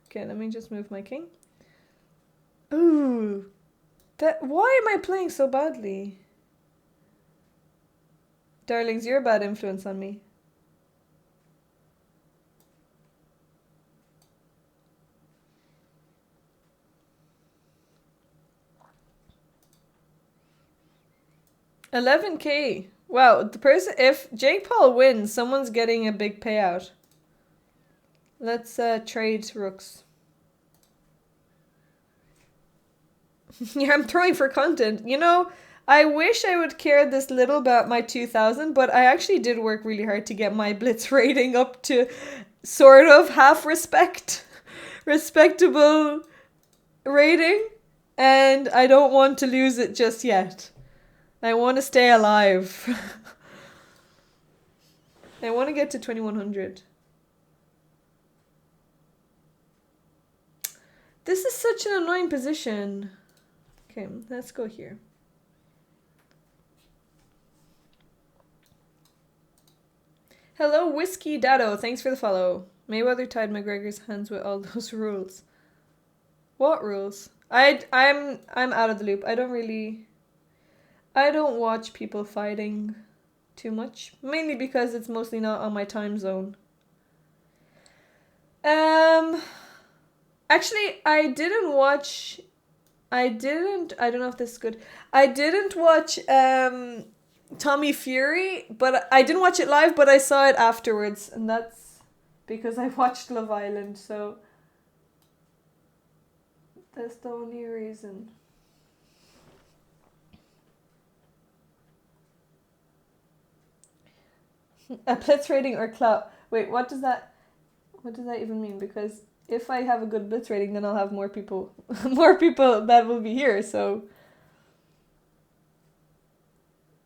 Okay, let me just move my king. Ooh. Why am I playing so badly? Darlings, you're a bad influence on me. $11,000. Wow, if Jake Paul wins, someone's getting a big payout. Let's trade rooks. Yeah, I'm throwing for content. You know, I wish I would care this little about my 2000, but I actually did work really hard to get my Blitz rating up to sort of half respectable rating, and I don't want to lose it just yet. I want to stay alive. I want to get to 2100. This is such an annoying position. Okay, let's go here. Hello, Whiskey Dado. Thanks for the follow. Mayweather tied McGregor's hands with all those rules. What rules? I'm out of the loop. I don't watch people fighting too much. Mainly because it's mostly not on my time zone. Actually, I don't know if this is good. I didn't watch Tommy Fury, but I didn't watch it live, but I saw it afterwards, and that's because I watched Love Island, so that's the only reason. A blitz rating or clout? Wait, what does that even mean? Because if I have a good blitz rating, then I'll have more people that will be here, so...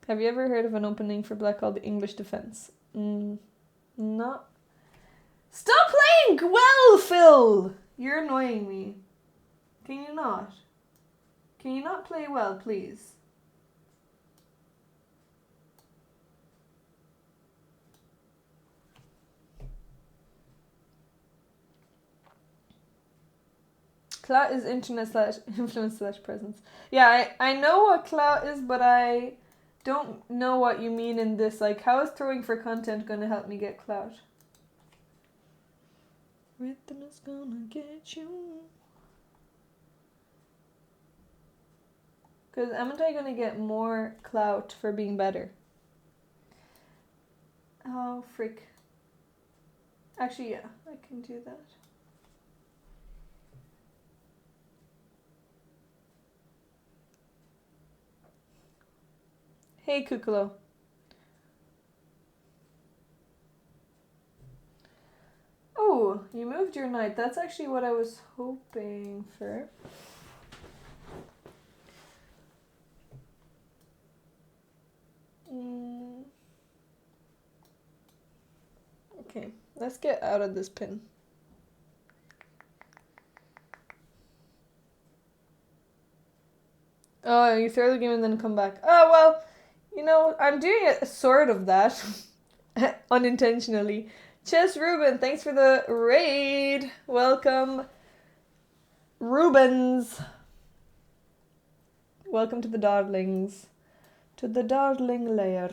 Have you ever heard of an opening for black called the English Defense? Not. Stop playing well, Phil! You're annoying me. not? Can you not play well, please? Clout is internet / influence / presence. Yeah, I know what clout is, but I don't know what you mean in this. Like, how is throwing for content going to help me get clout? Rhythm is gonna get you. Because am I going to get more clout for being better? Oh, frick. Actually, yeah, I can do that. Hey, Kukolo. Oh, you moved your knight. That's actually what I was hoping for. Okay, let's get out of this pin. Oh, you throw the game and then come back. Oh, well, you know, I'm doing it sort of that. Unintentionally. Chess Ruben, thanks for the raid. Welcome, Rubens. Welcome to the Darlings. To the Darling layer.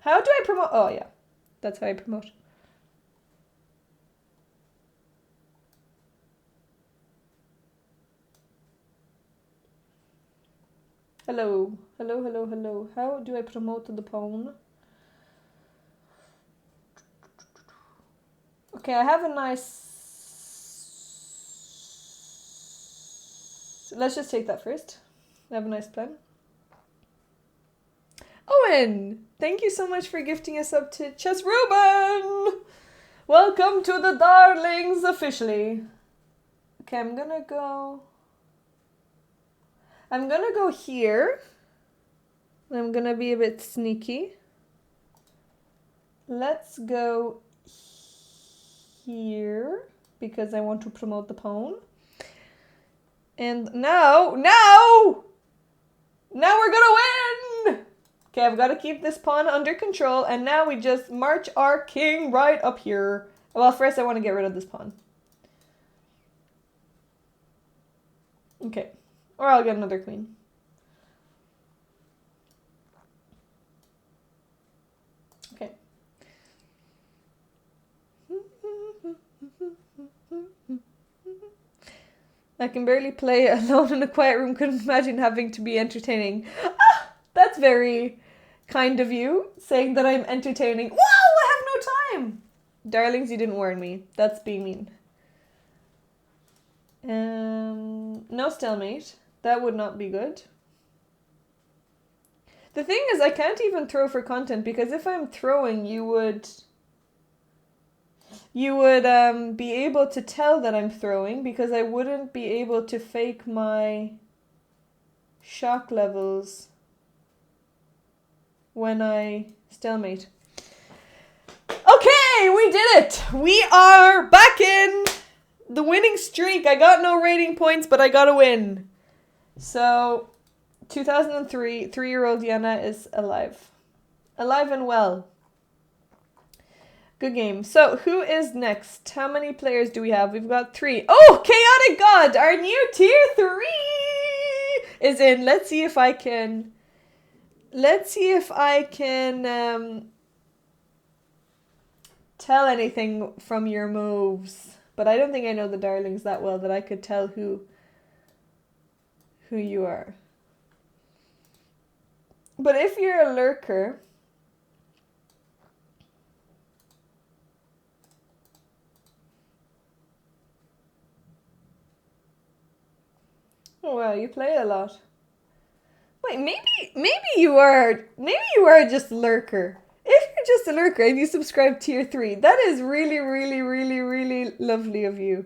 How do I promote? Oh, yeah. That's how I promote. Hello. Hello, hello, hello. How do I promote the pawn? Okay, I have a nice... Let's just take that first. I have a nice plan. Owen! Thank you so much for gifting us up to Chess Ruben! Welcome to the Darlings officially. Okay, I'm gonna go here. I'm gonna be a bit sneaky. Let's go here because I want to promote the pawn. And now we're gonna win! Okay, I've got to keep this pawn under control, and now we just march our king right up here. Well, first I want to get rid of this pawn. Okay, or I'll get another queen. Okay. I can barely play alone in a quiet room. Couldn't imagine having to be entertaining. Ah, that's very kind of you, saying that I'm entertaining. Wow, I have no time! Darlings, you didn't warn me. That's being mean. No stalemate. That would not be good. The thing is, I can't even throw for content, because if I'm throwing, you would be able to tell that I'm throwing, because I wouldn't be able to fake my shock levels when I stalemate. Okay, we did it! We are back in the winning streak. I got no rating points, but I got a win. So, 2003, 3-year-old Yana is alive. Alive and well. Good game. So, who is next? How many players do we have? We've got 3. Oh, Chaotic God! Our new tier 3 is in. Let's see if I can tell anything from your moves. But I don't think I know the Darlings that well that I could tell who you are. But if you're a lurker, oh wow, you play a lot. Wait, maybe you are just a lurker. If you're just a lurker and you subscribe tier 3, that is really, really, really, really lovely of you.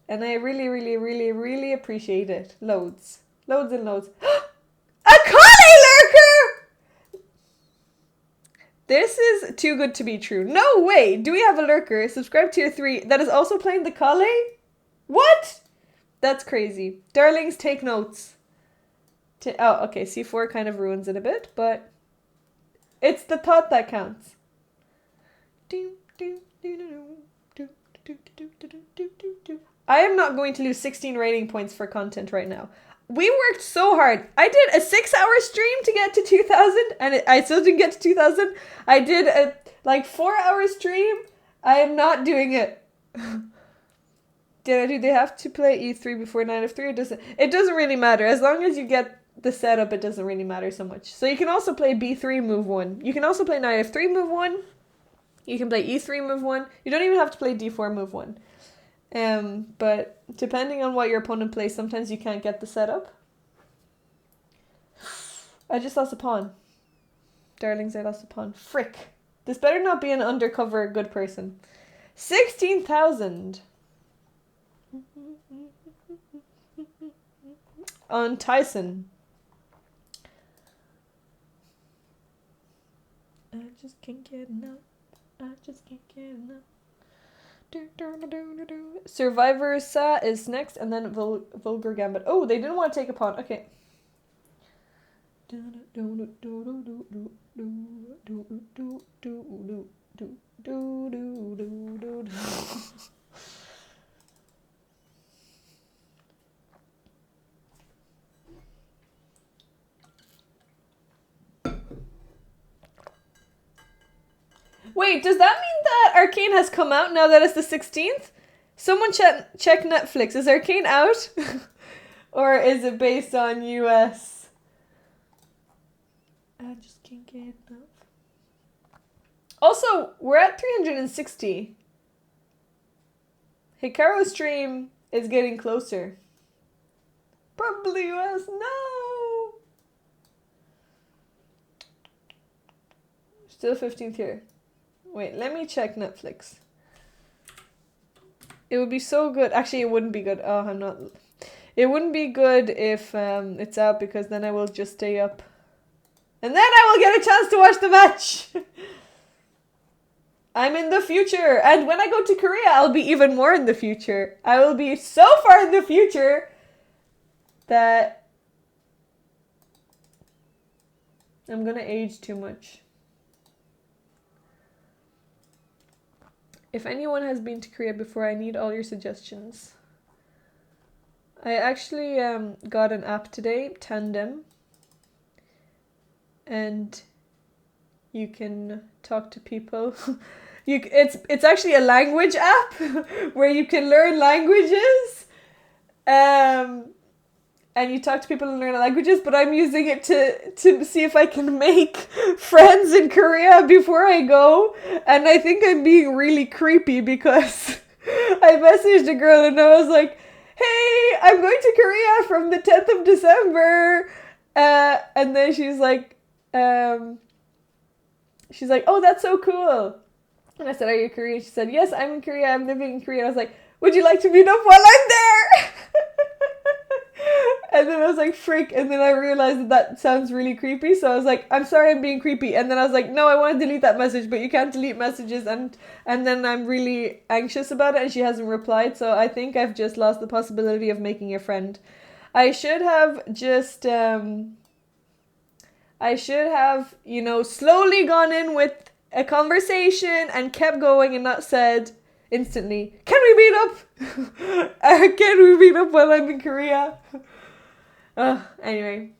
And I really, really, really, really appreciate it. Loads. Loads and loads. A Connie lurker! This is too good to be true. No way! Do we have a lurker? Subscribe tier 3 that is also playing the Kale? What? That's crazy. Darlings, take notes. Oh, okay, C4 kind of ruins it a bit, but it's the thought that counts. I am not going to lose 16 rating points for content right now. We worked so hard. I did a 6-hour stream to get to 2,000, and I still didn't get to 2,000. I did a 4-hour stream. I am not doing it. Do they have to play E3 before Knight of 3? It doesn't really matter. As long as you get the setup, it doesn't really matter so much. So you can also play B3 move 1. You can also play Knight of 3 move 1. You can play E3 move 1. You don't even have to play D4 move 1. But depending on what your opponent plays, sometimes you can't get the setup. I just lost a pawn. Darlings, I lost a pawn. Frick. This better not be an undercover good person. 16,000. On Tyson. I just can't get enough. I just can't get enough. Survivor is next, and then Vulgar Gambit. Oh, they didn't want to take a pawn. Okay. Wait, does that mean that Arcane has come out now that it's the 16th? Someone check Netflix. Is Arcane out? Or is it based on US? I just can't get enough. Also, we're at 360. Hikaru's stream is getting closer. Probably US. No! Still 15th here. Wait, let me check Netflix. It would be so good. Actually, it wouldn't be good. Oh, I'm not... It wouldn't be good if it's out, because then I will just stay up. And then I will get a chance to watch the match! I'm in the future! And when I go to Korea, I'll be even more in the future. I will be so far in the future that I'm gonna age too much. If anyone has been to Korea before, I need all your suggestions. I actually got an app today, Tandem. And you can talk to people. It's actually a language app where you can learn languages. And you talk to people and learn languages, but I'm using it to see if I can make friends in Korea before I go. And I think I'm being really creepy because I messaged a girl and I was like, hey, I'm going to Korea from the 10th of December. And then she's like, oh, that's so cool. And I said, are you Korean? She said, yes, I'm in Korea. I'm living in Korea. And I was like, would you like to meet up while I'm there? And then I was like, frick. And then I realized that sounds really creepy. So I was like, I'm sorry, I'm being creepy. And then I was like, no, I want to delete that message, but you can't delete messages. And then I'm really anxious about it. And she hasn't replied. So I think I've just lost the possibility of making a friend. I should have just, slowly gone in with a conversation and kept going and not said instantly, can we meet up? Can we meet up while I'm in Korea? Anyway,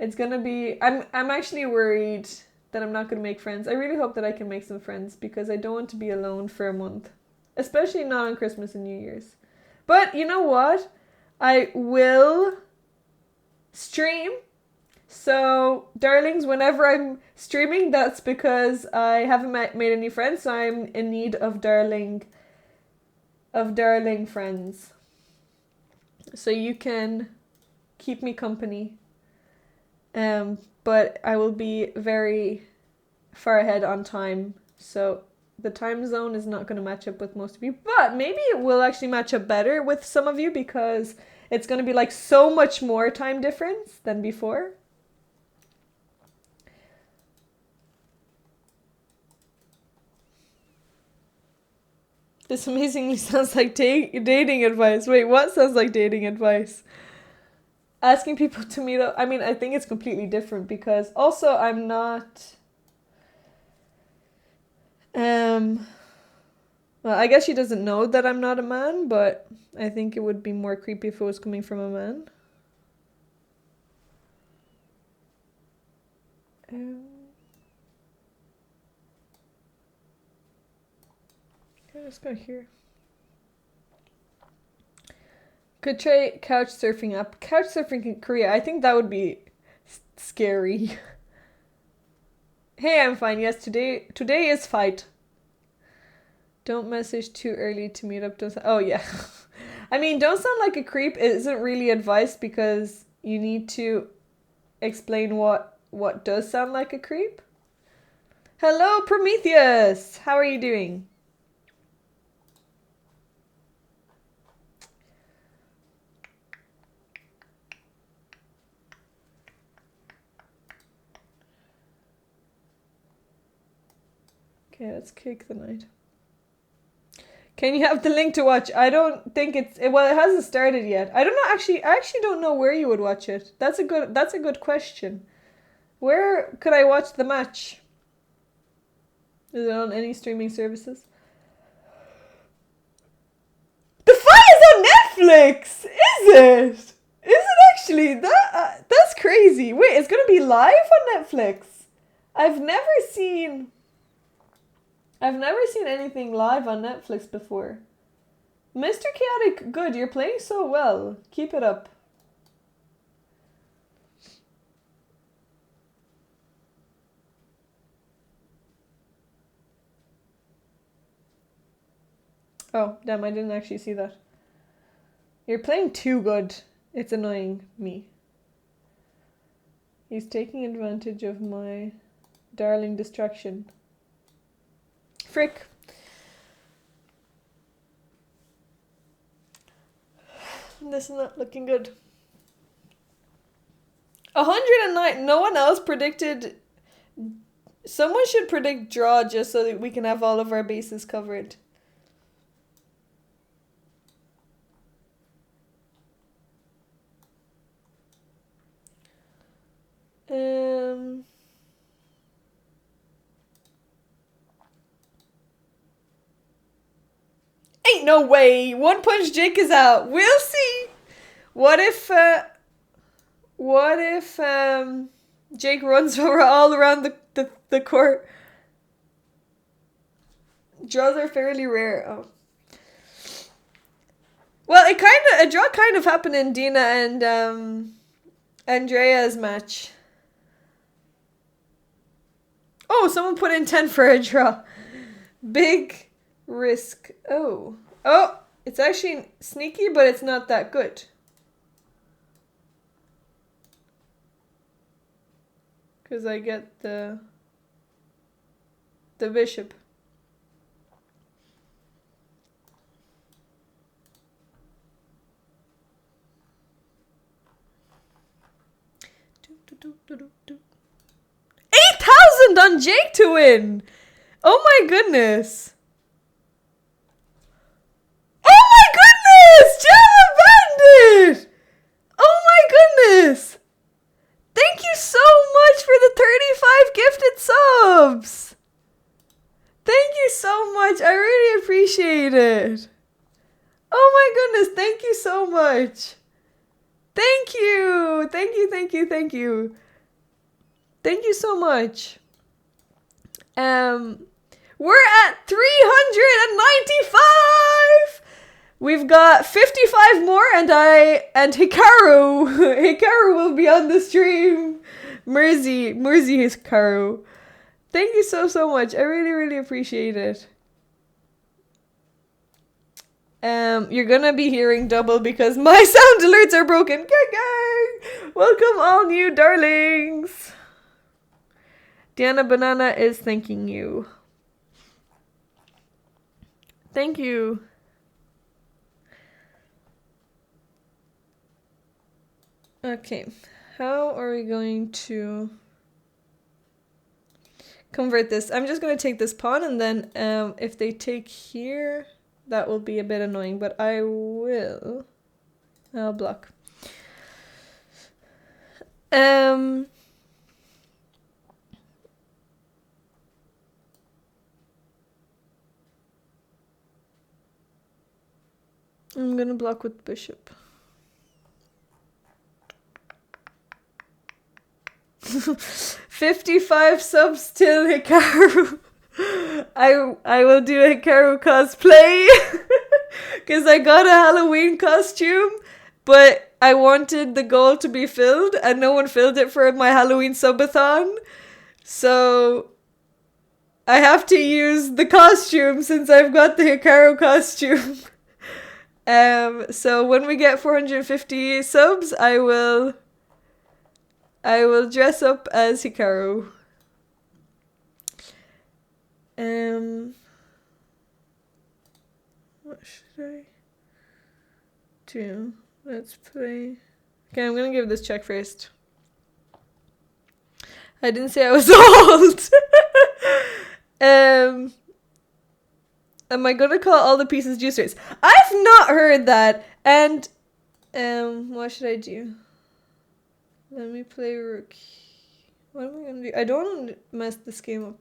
it's gonna be... I'm actually worried that I'm not gonna make friends. I really hope that I can make some friends because I don't want to be alone for a month. Especially not on Christmas and New Year's. But you know what? I will stream. So, darlings, whenever I'm streaming, that's because I haven't made any friends, so I'm in need of darling friends. So you can keep me company. But I will be very far ahead on time, so the time zone is not going to match up with most of you, but maybe it will actually match up better with some of you because it's going to be like so much more time difference than before. This amazingly sounds like dating advice. Wait, what sounds like dating advice? Asking people to meet up. I mean, I think it's completely different because also I'm not... Well, I guess she doesn't know that I'm not a man, but I think it would be more creepy if it was coming from a man. Okay, let's go here. Could try couch surfing app. Couch surfing in Korea. I think that would be scary. Hey, I'm fine. Yes, today is fight. Don't message too early to meet up. Oh yeah. I mean, don't sound like a creep isn't really advice because you need to explain what does sound like a creep. Hello, Prometheus. How are you doing? Okay, let's kick the night. Can you have the link to watch? I don't think well, it hasn't started yet. I don't know, I actually don't know where you would watch it. That's a good question. Where could I watch the match? Is it on any streaming services? The fight is on Netflix! Is it? Is it actually? That's crazy. Wait, it's gonna be live on Netflix. I've never seen anything live on Netflix before. Mr. Chaotic, good, you're playing so well. Keep it up. Oh, damn, I didn't actually see that. You're playing too good. It's annoying me. He's taking advantage of my darling distraction. Frick. This is not looking good. 109. No one else predicted. Someone should predict draw just so that we can have all of our bases covered. Ain't no way. One Punch Jake is out. We'll see. What if Jake runs all around the court? Draws are fairly rare. Oh. Well, a draw kind of happened in Dina and Andrea's match. Oh, someone put in 10 for a draw. Big risk. Oh, it's actually sneaky, but it's not that good. Because I get the bishop. $8,000 on Jake to win. Oh my goodness. Oh my goodness! Java Bandit! Oh my goodness! Thank you so much for the 35 gifted subs! Thank you so much. I really appreciate it. Oh my goodness, thank you so much. Thank you. Thank you, thank you, thank you. Thank you so much. We're at 395. We've got 55 more, and Hikaru will be on the stream. Mersey Hikaru. Thank you so much. I really, really appreciate it. You're gonna be hearing double because my sound alerts are broken. Gang! Welcome all new darlings. Diana Banana is thanking you. Thank you. Okay, how are we going to convert this? I'm just going to take this pawn, and then if they take here, that will be a bit annoying, but I'll block. I'm gonna block with bishop. 55 subs till Hikaru. I will do a Hikaru cosplay because I got a Halloween costume, but I wanted the goal to be filled and no one filled it for my Halloween subathon. So I have to use the costume since I've got the Hikaru costume. So when we get 450 subs, I will dress up as Hikaru. What should I do? Let's play. Okay, I'm gonna give this check first. I didn't say I was old. Am I gonna call all the pieces juicers? I've not heard that. And what should I do? Let me play rook. What am I gonna do? I don't want to mess this game up.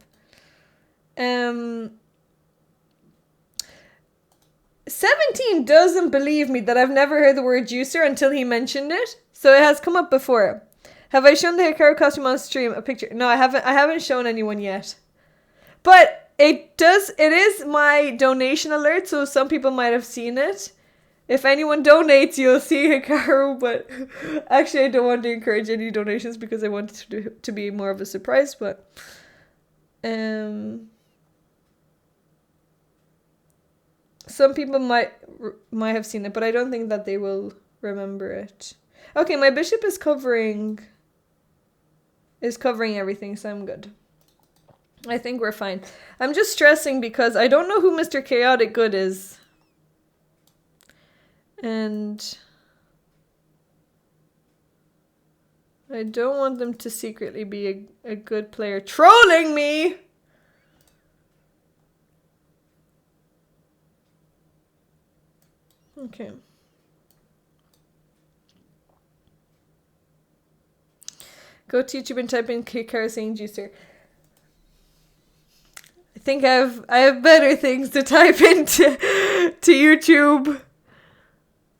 17 doesn't believe me that I've never heard the word juicer until he mentioned it. So it has come up before. Have I shown the Hikaru costume on stream? A picture? No, I haven't shown anyone yet. But it is my donation alert, so some people might have seen it. If anyone donates, you'll see Hikaru, but actually I don't want to encourage any donations because I want it to be more of a surprise, but some people might have seen it, but I don't think that they will remember it. Okay, my bishop is covering everything, so I'm good. I think we're fine. I'm just stressing because I don't know who Mr. Chaotic Good is. And I don't want them to secretly be a good player trolling me. Okay. Go to YouTube and type in Hikaru saying juicer. I think I have better things to type into YouTube.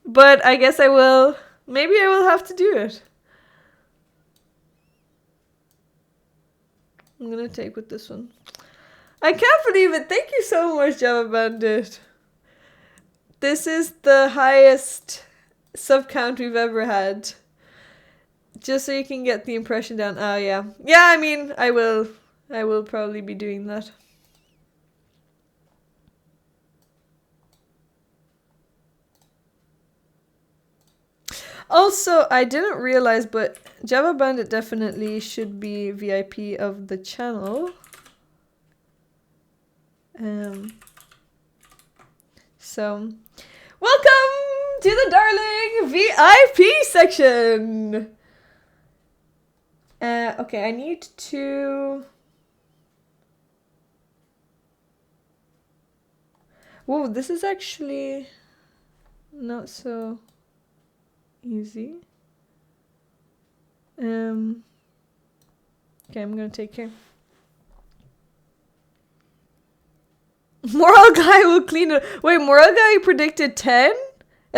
But I guess I will. Maybe I will have to do it. I'm gonna take with this one. I can't believe it. Thank you so much, Java Bandit. This is the highest sub count we've ever had. Just so you can get the impression down. Oh, yeah. Yeah, I mean, I will probably be doing that. Also, I didn't realize, but Java Bandit definitely should be VIP of the channel. So, welcome to the darling VIP section. Okay, I need to... Whoa, this is actually not so easy. Okay, I'm gonna take care. Moral Guy will clean it. Wait, Moral Guy predicted 10?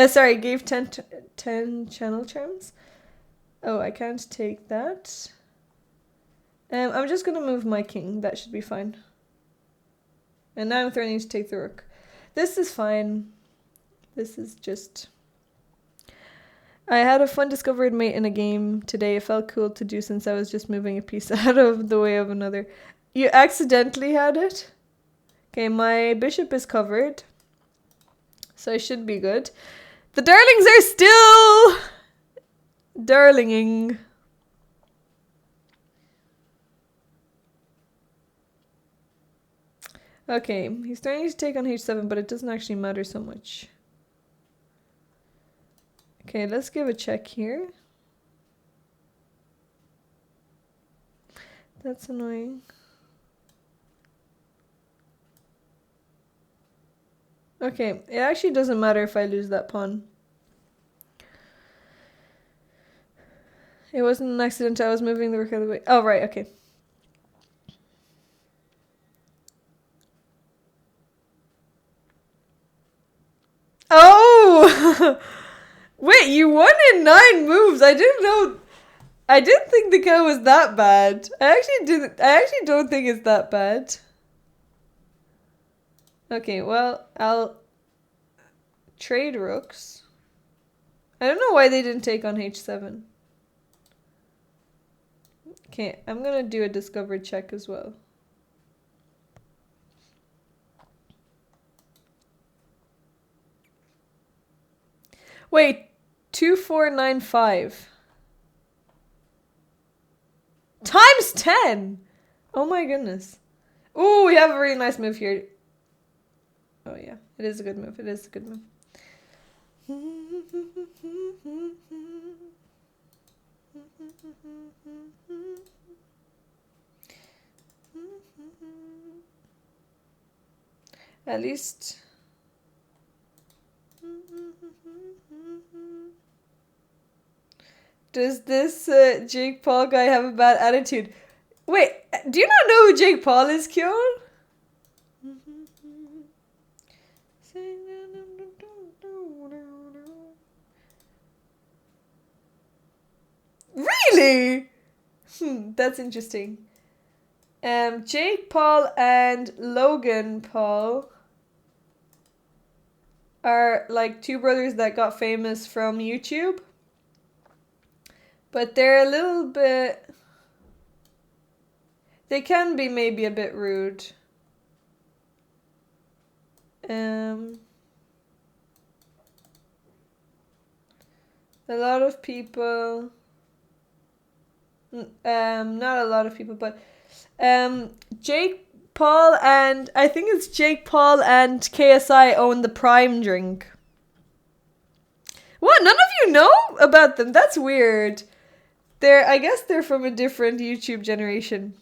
Sorry, gave 10 channel charms. Oh, I can't take that. I'm just gonna move my king. That should be fine. And now I'm threatening to take the rook. This is fine. This is just... I had a fun discovered mate in a game today. It felt cool to do since I was just moving a piece out of the way of another. You accidentally had it? Okay, my bishop is covered. So I should be good. The darlings are still... darlinging. Okay, he's starting to take on h7, but it doesn't actually matter so much. Okay, let's give a check here. That's annoying. Okay, it actually doesn't matter if I lose that pawn. It wasn't an accident, I was moving the rook out of the way. Oh, right, okay. Oh! Wait, you won in 9 moves. I didn't know. I didn't think the guy was that bad. I actually don't think it's that bad. Okay, well, I'll trade rooks. I don't know why they didn't take on h7. Okay, I'm gonna do a discovered check as well. Wait, 2495. Times 10! Oh my goodness. Ooh, we have a really nice move here. Oh yeah, it is a good move. It is a good move. At least... Does this Jake Paul guy have a bad attitude? Wait, do you not know who Jake Paul is, Kyon? Really? That's interesting. Jake Paul and Logan Paul are like two brothers that got famous from YouTube. But they're a little bit... They can be maybe a bit rude. A lot of people... not a lot of people, but... Jake Paul and... I think it's Jake Paul and KSI own the Prime drink. What? None of you know about them? That's weird. I guess they're from a different YouTube generation.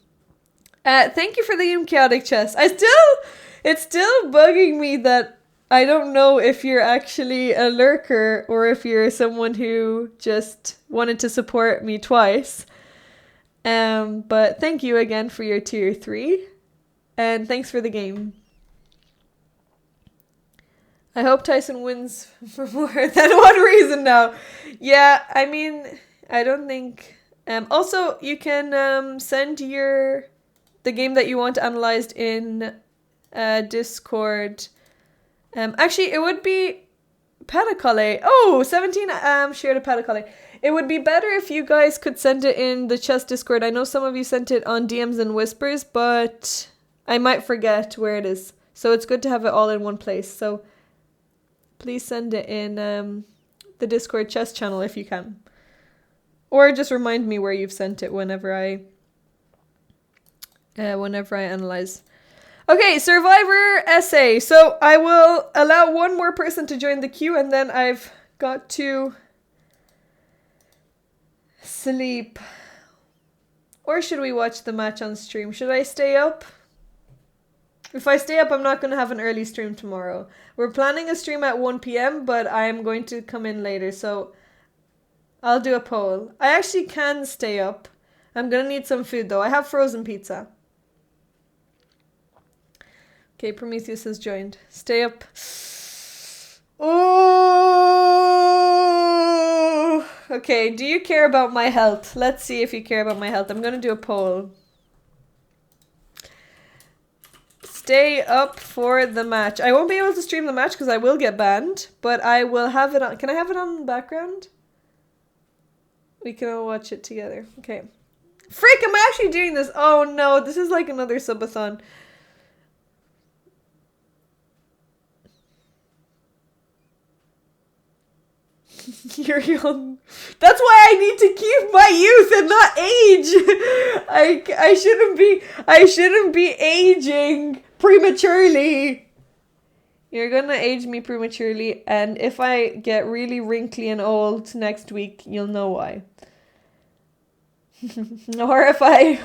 Thank you for the chaotic chess. It's still bugging me that I don't know if you're actually a lurker or if you're someone who just wanted to support me twice. But thank you again for your tier 3. And thanks for the game. I hope Tyson wins for more than one reason now. Yeah, I mean... I don't think... also, you can send the game that you want analyzed in Discord. Actually, it would be Patakale. Oh, 17 shared a Patakale. It would be better if you guys could send it in the chess Discord. I know some of you sent it on DMs and Whispers, but I might forget where it is. So it's good to have it all in one place. So please send it in the Discord chess channel if you can. Or just remind me where you've sent it whenever I analyze. Okay, Survivor essay. So I will allow one more person to join the queue and then I've got to sleep. Or should we watch the match on stream? Should I stay up? If I stay up, I'm not going to have an early stream tomorrow. We're planning a stream at 1 p.m, but I'm going to come in later, so... I'll do a poll. I actually can stay up. I'm gonna need some food though. I have frozen pizza. Okay, Prometheus has joined. Stay up. Oh! Okay, do you care about my health? Let's see if you care about my health. I'm gonna do a poll. Stay up for the match. I won't be able to stream the match because I will get banned, but I will have it on. Can I have it on the background? We can all watch it together. Okay. Frick, I'm actually doing this. Oh no, this is like another subathon. You're young. That's why I need to keep my youth and not age. I shouldn't be aging prematurely. You're gonna age me prematurely, and if I get really wrinkly and old next week, you'll know why. Or if I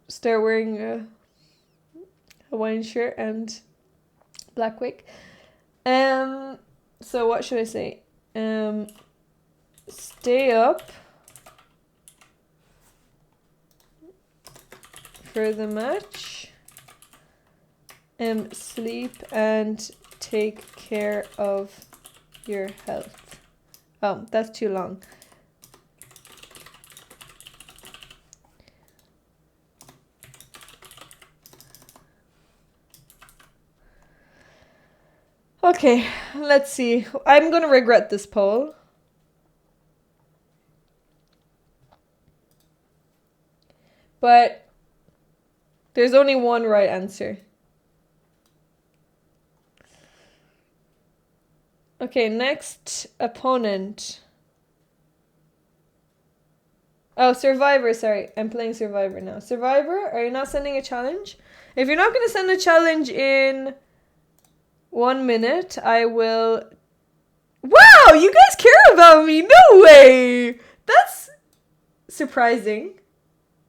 start wearing a Hawaiian shirt and Black Quake. So what should I say? Stay up for the match. Sleep and take care of your health. Oh, that's too long. Okay, let's see. I'm gonna regret this poll. But there's only one right answer. Okay, next opponent. Oh, Survivor, sorry. I'm playing Survivor now. Survivor, are you not sending a challenge? If you're not going to send a challenge in 1 minute, I will... Wow, you guys care about me! No way! That's surprising.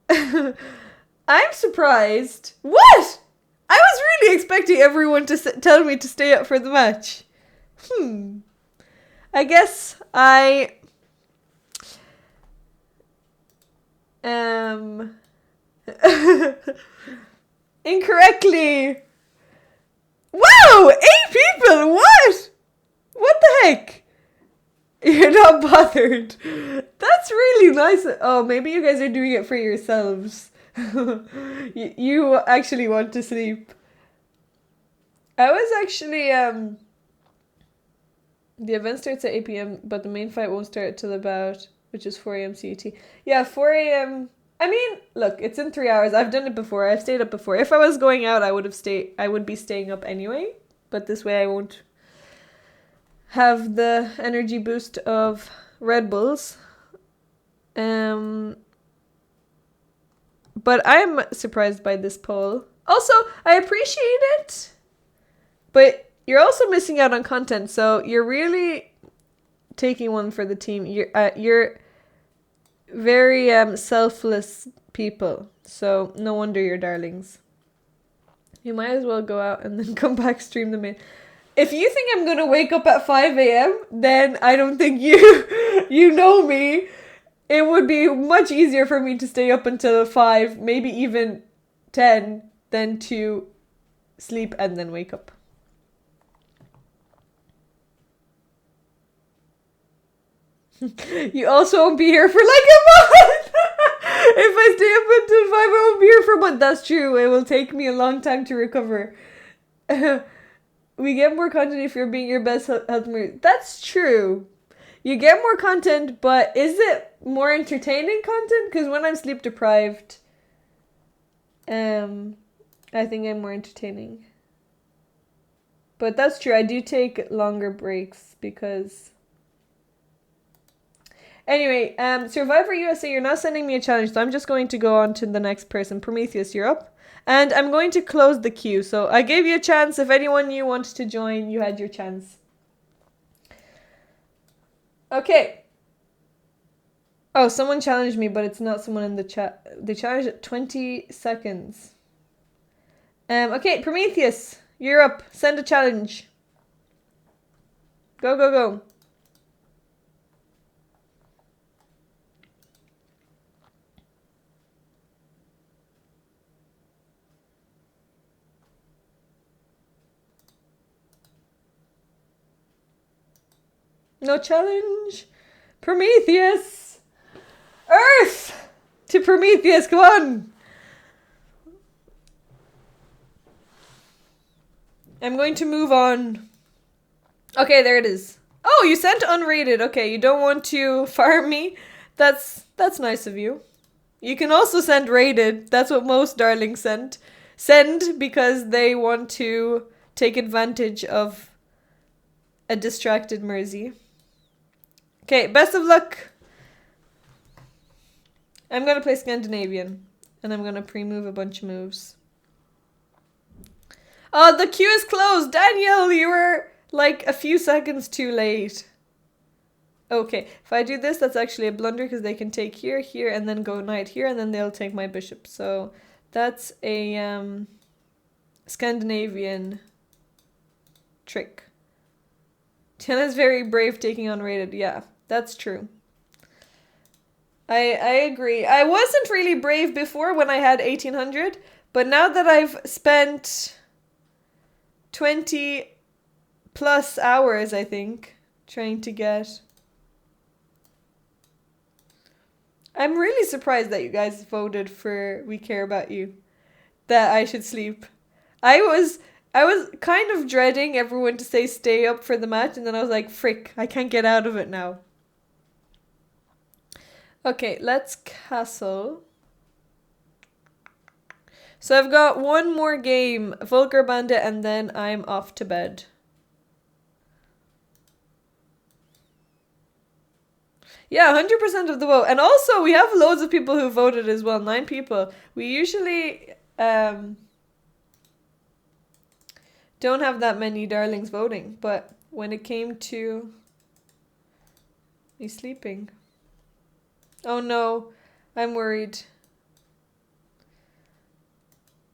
I'm surprised. What? I was really expecting everyone to tell me to stay up for the match. I guess I... Incorrectly. Wow! 8 people! What? What the heck? You're not bothered. That's really nice. Oh, maybe you guys are doing it for yourselves. You actually want to sleep. I was actually, the event starts at 8 p.m, but the main fight won't start till about, which is 4 a.m. CET. Yeah, 4 a.m. I mean, look, it's in 3 hours. I've done it before. I've stayed up before. If I was going out, I would be staying up anyway. But this way I won't have the energy boost of Red Bulls. But I'm surprised by this poll. Also, I appreciate it, but you're also missing out on content. So you're really taking one for the team. You're very selfless people. So no wonder you're darlings. You might as well go out and then come back stream the main. If you think I'm gonna wake up at 5 a.m, then I don't think you know me. It would be much easier for me to stay up until 5, maybe even 10, than to sleep and then wake up. You also won't be here for like a month. If I stay up until 5, I won't be here for a month. That's true. It will take me a long time to recover. We get more content if you're being your best health mood. That's true. You get more content, but is it more entertaining content? Because when I'm sleep deprived, I think I'm more entertaining. But that's true. I do take longer breaks because... Anyway, Survivor USA, you're not sending me a challenge, so I'm just going to go on to the next person. Prometheus, you're up. And I'm going to close the queue. So I gave you a chance. If anyone you wanted to join, you had your chance. Okay. Oh, someone challenged me, but it's not someone in the chat. They challenged at 20 seconds. Okay, Prometheus, you're up. Send a challenge. Go, go, go. No challenge. Prometheus. Earth to Prometheus. Come on. I'm going to move on. Okay, there it is. Oh, you sent unrated. Okay, you don't want to farm me. That's nice of you. You can also send rated. That's what most darlings send because they want to take advantage of a distracted Mersey. Okay, best of luck. I'm going to play Scandinavian. And I'm going to pre-move a bunch of moves. Oh, the queue is closed. Daniel, you were like a few seconds too late. Okay, if I do this, that's actually a blunder because they can take here, here, and then go knight here, and then they'll take my bishop. So that's a Scandinavian trick. Tiana's very brave taking on rated. Yeah, that's true. I agree. I wasn't really brave before when I had 1800, but now that I've spent 20 plus hours, I think, trying to get... I'm really surprised that you guys voted for We Care About You. That I should sleep. I was kind of dreading everyone to say stay up for the match, and then I was like, frick, I can't get out of it now. Okay, let's castle. So I've got one more game, Vulgar Bandit, and then I'm off to bed. Yeah, 100% of the vote. And also, we have loads of people who voted as well. 9 people. We usually don't have that many darlings voting. But when it came to me sleeping... Oh no, I'm worried.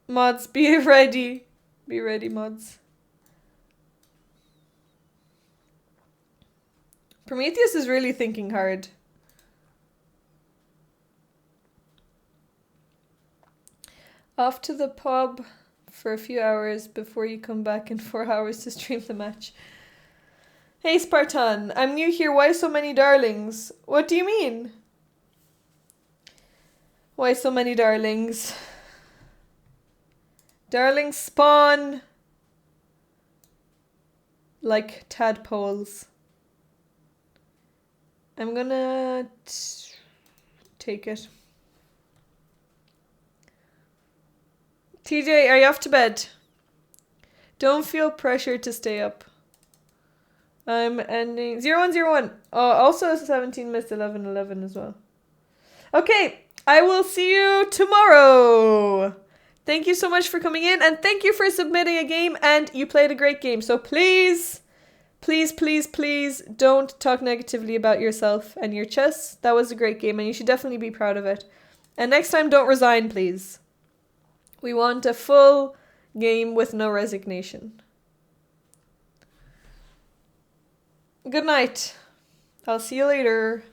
Mods, be ready. Be ready, mods. Prometheus is really thinking hard. Off to the pub for a few hours before you come back in 4 hours to stream the match. Hey Spartan, I'm new here. Why so many darlings? What do you mean? Why so many darlings? Darlings spawn like tadpoles. I'm gonna take it. TJ, are you off to bed? Don't feel pressure to stay up. I'm ending 0101. Oh, also 17 missed 1111 as well. Okay, I will see you tomorrow. Thank you so much for coming in, and thank you for submitting a game, and you played a great game. So please, please, please, please don't talk negatively about yourself and your chess. That was a great game, and you should definitely be proud of it. And next time, don't resign, please. We want a full game with no resignation. Good night. I'll see you later.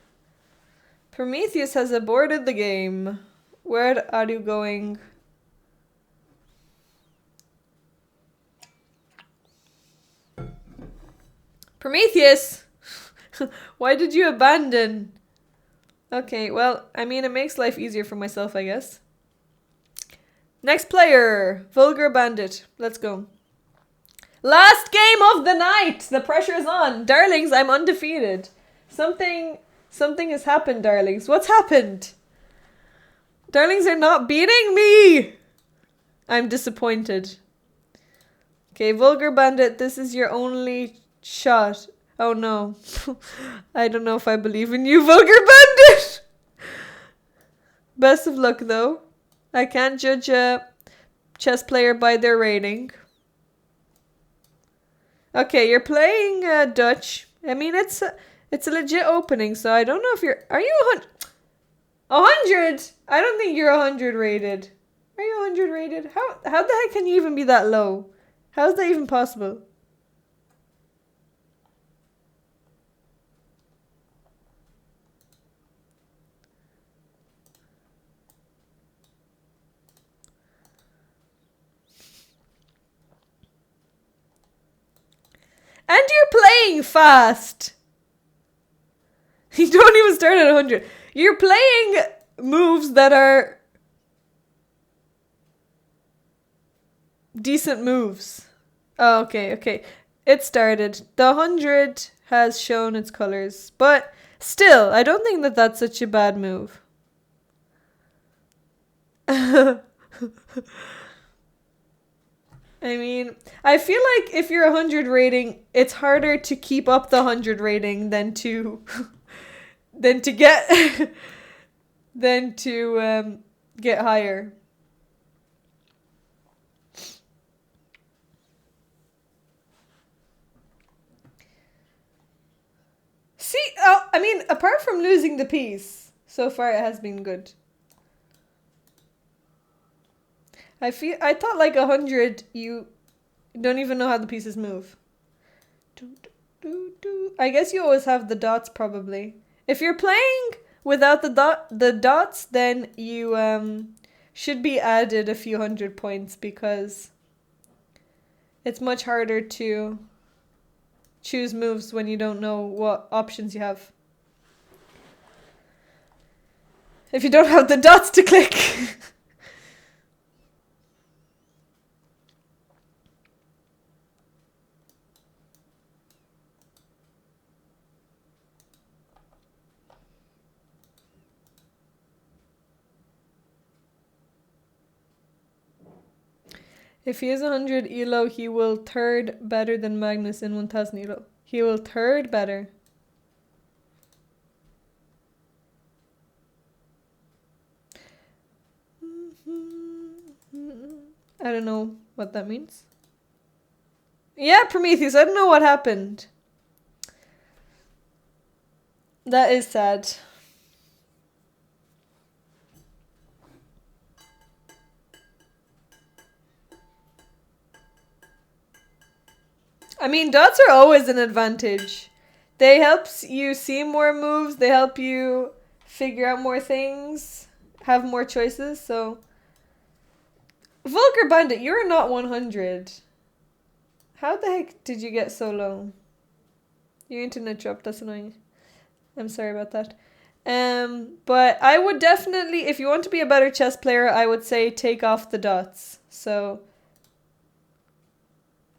Prometheus has aborted the game. Where are you going? Prometheus! Why did you abandon? Okay, well, I mean, it makes life easier for myself, I guess. Next player, Vulgar Bandit. Let's go. Last game of the night! The pressure is on. Darlings, I'm undefeated. Something has happened, darlings. What's happened? Darlings are not beating me! I'm disappointed. Okay, Vulgar Bandit, this is your only shot. Oh no. I don't know if I believe in you, Vulgar Bandit! Best of luck, though. I can't judge a chess player by their rating. Okay, you're playing Dutch. I mean, it's a legit opening, so I don't know if you're... Are you 100? I don't think you're 100 rated. Are you 100 rated? How the heck can you even be that low? How is that even possible? And you're playing fast. You don't even start at 100. You're playing moves that are decent moves. Oh, okay. It started. The 100 has shown its colors. But still, I don't think that that's such a bad move. I mean, I feel like if you're 100 rating, it's harder to keep up the 100 rating than to get get higher. See, I mean, apart from losing the piece, so far it has been good. I thought like 100, you don't even know how the pieces move. I guess you always have the dots probably. If you're playing without the dots, then you should be added a few hundred points because it's much harder to choose moves when you don't know what options you have. If you don't have the dots to click. If he is 100 elo, he will third better than Magnus in 1000 elo. He will third better. I don't know what that means. Yeah, Prometheus, I don't know what happened. That is sad. I mean, dots are always an advantage. They help you see more moves. They help you figure out more things, have more choices. So, Vulgar Bandit, you're not 100. How the heck did you get so low? Your internet dropped. That's annoying. I'm sorry about that. But I would definitely, if you want to be a better chess player, I would say take off the dots. So.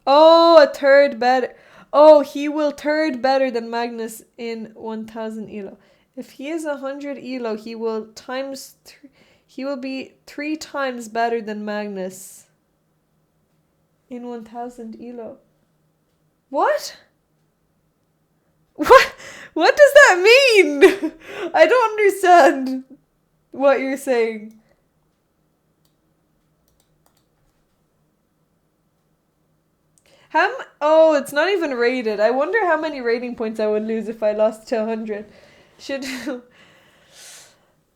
Oh, a third better. Oh, he will third better than Magnus in 1000 elo. If he is 100 elo, he will he will be 3 times better than Magnus in 1000 elo. What? What does that mean? I don't understand what you're saying. Oh, it's not even rated. I wonder how many rating points I would lose if I lost to 100.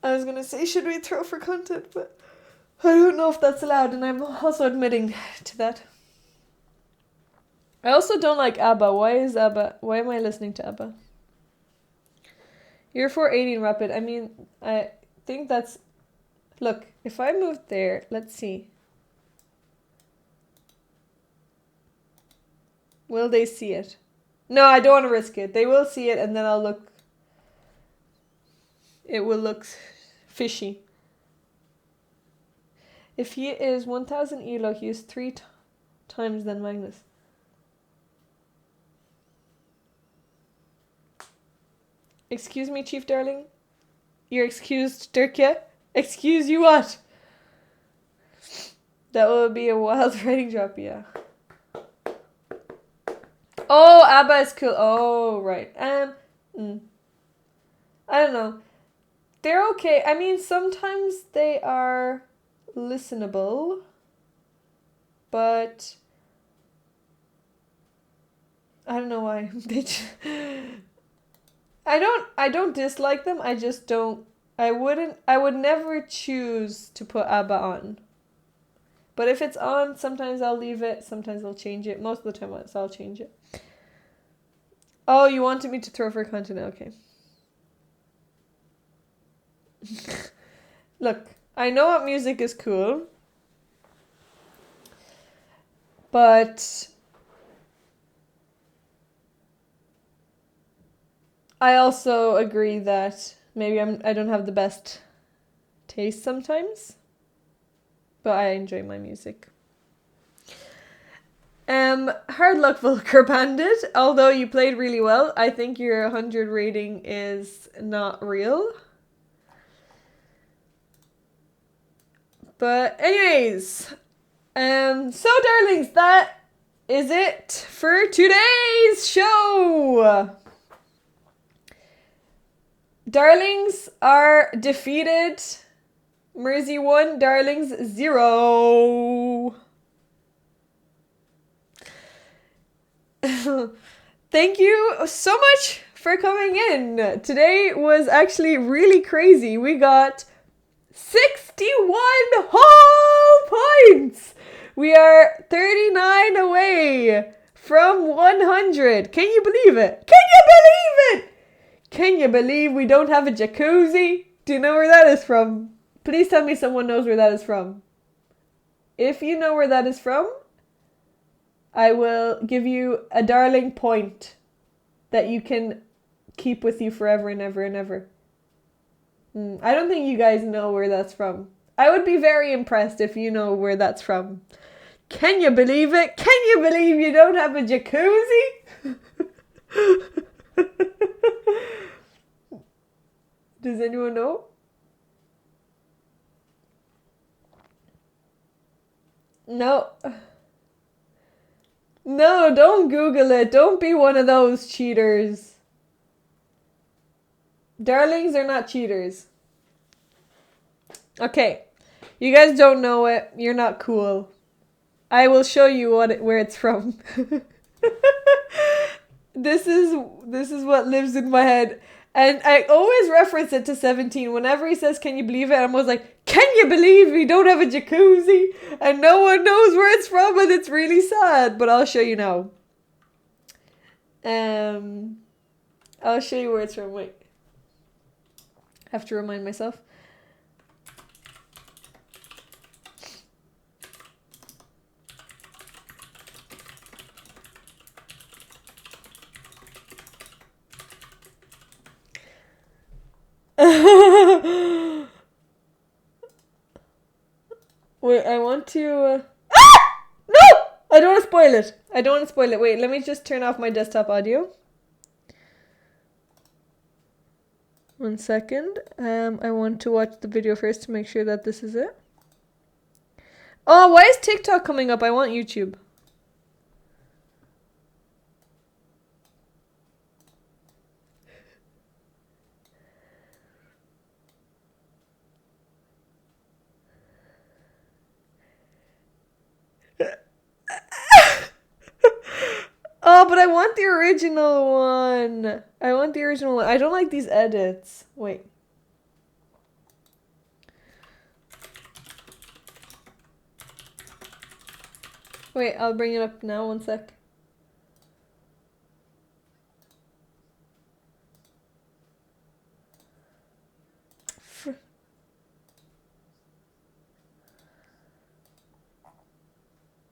I was gonna say, should we throw for content, but I don't know if that's allowed, and I'm also admitting to that. I also don't like ABBA. Why am I listening to ABBA? You're 480 in rapid. I mean, I think that's... Look, if I moved there, let's see. Will they see it? No, I don't want to risk it. They will see it and then I'll look... It will look fishy. If he is 1000 elo, he is 3 times than Magnus. Excuse me, Chief Darling? You're excused, Dirkia? Excuse you what? That will be a wild rating drop, yeah. Oh, ABBA is cool. Oh, right. I don't know. They're okay. I mean, sometimes they are listenable, but I don't know why. I don't dislike them. I just don't. I would never choose to put ABBA on. But if it's on, sometimes I'll leave it. Sometimes I'll change it. Most of the time, I'll change it. Oh, you wanted me to throw for content? Okay. Look, I know what music is cool. But I also agree that maybe I don't have the best taste sometimes. But I enjoy my music. Hard luck, Vulgar Bandit. Although you played really well, I think your 100 rating is not real. But anyways, so darlings, that is it for today's show. Darlings are defeated. Mersey 1, Darlings 0. Thank you so much for coming in. Today was actually really crazy. We got 61 whole points. We are 39 away from 100. Can you believe it? Can you believe it? Can you believe we don't have a jacuzzi? Do you know where that is from? Please tell me someone knows where that is from. If you know where that is from, I will give you a darling point that you can keep with you forever and ever and ever. I don't think you guys know where that's from. I would be very impressed if you know where that's from. Can you believe it? Can you believe you don't have a jacuzzi? Does anyone know? No. No, don't Google it. Don't be one of those cheaters. Darlings are not cheaters. Okay. You guys don't know it. You're not cool. I will show you where it's from. This is what lives in my head. And I always reference it to 17. Whenever he says, can you believe it? I'm always like, can you believe we don't have a jacuzzi? And no one knows where it's from, and it's really sad. But I'll show you now. I'll show you where it's from. Wait. I have to remind myself. Wait, I want to... No! I don't want to spoil it. I don't want to spoil it. Wait, let me just turn off my desktop audio. 1 second. I want to watch the video first to make sure that this is it. Oh, why is TikTok coming up? I want YouTube. Oh, but I want the original one. I want the original one. I don't like these edits. Wait. Wait, I'll bring it up now. 1 sec.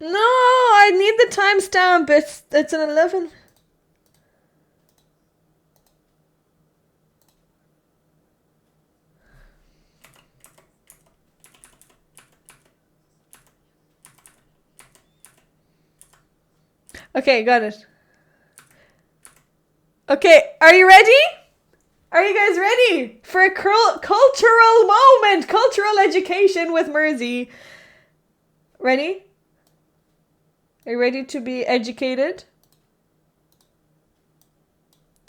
No, I need the timestamp. It's an 11. Okay, got it. Okay, are you ready? Are you guys ready for a cultural moment? Cultural education with Mersey. Ready? Are you ready to be educated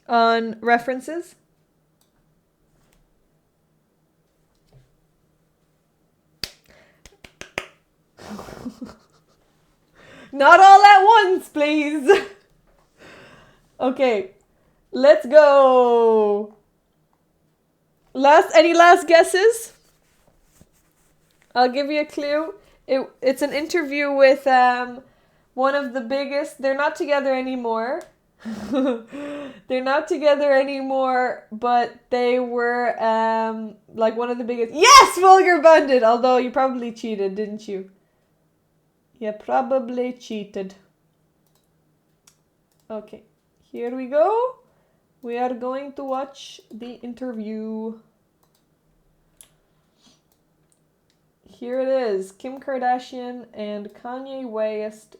on references? Not all at once, please. Okay, let's go. Any last guesses? I'll give you a clue. It's an interview with one of the biggest. They're not together anymore. They're not together anymore, but they were like one of the biggest. Yes, Vulgar Bandit. Although you probably cheated, didn't you? You probably cheated. Okay, here we go. We are going to watch the interview. Here it is. Kim Kardashian and Kanye West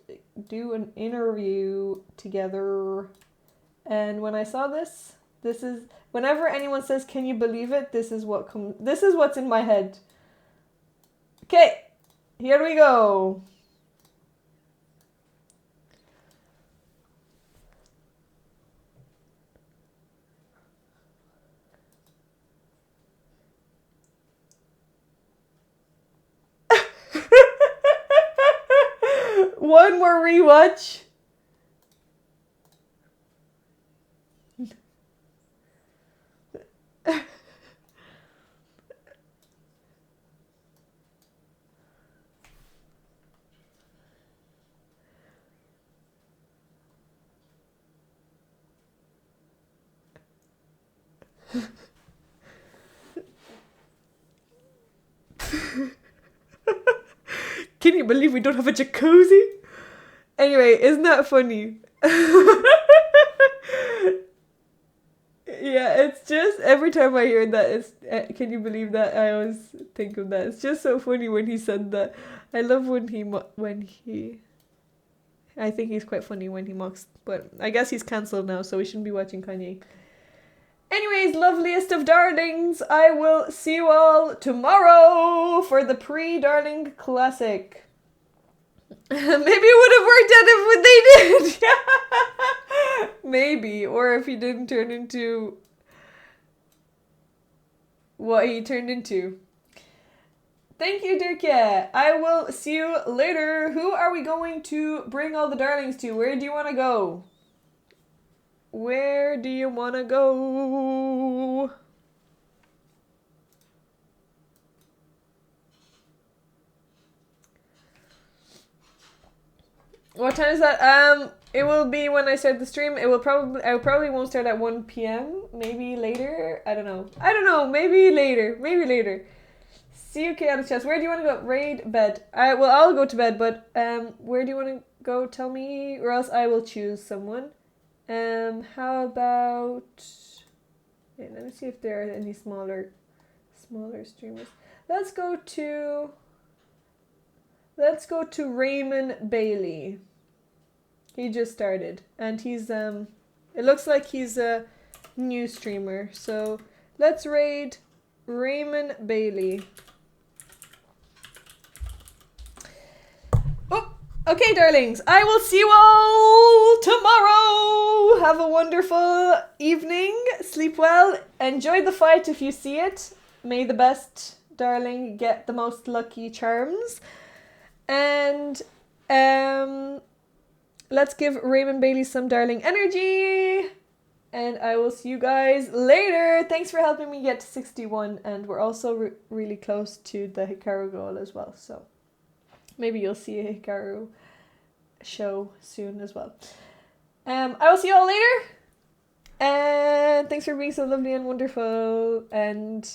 do an interview together. And when I saw this is whenever anyone says, "Can you believe it?" This is what's in my head. Okay, here we go. One more rewatch. Can you believe we don't have a jacuzzi? Anyway, isn't that funny? Yeah, it's just every time I hear that, it's can you believe that? I always think of that. It's just so funny when he said that. I love when he. I think he's quite funny when he mocks, but I guess he's cancelled now, so we shouldn't be watching Kanye. Anyways, loveliest of darlings, I will see you all tomorrow for the pre-Darling Classic. Maybe it would have worked out if they did. Maybe, or if he didn't turn into what he turned into. Thank you, Dirkje. I will see you later. Who are we going to bring all the darlings to? Where do you want to go? Where do you want to go? What time is that? It will be when I start the stream. I probably won't start at 1 p.m. Maybe later. I don't know. Maybe later. See you, chaotic chess. Where do you want to go? Raid, bed. I'll go to bed, but where do you want to go? Tell me, or else I will choose someone. How about? Wait, let me see if there are any smaller streamers. Let's go to Raymond Bailey. He just started, and he's it looks like he's a new streamer. So let's raid Raymond Bailey. Oh, okay, darlings. I will see you all tomorrow. Have a wonderful evening. Sleep well. Enjoy the fight if you see it. May the best darling get the most lucky charms. And let's give Raymond Bailey some darling energy. And I will see you guys later. Thanks for helping me get to 61. And we're also really close to the Hikaru goal as well. So maybe you'll see a Hikaru show soon as well. I will see you all later. And thanks for being so lovely and wonderful. And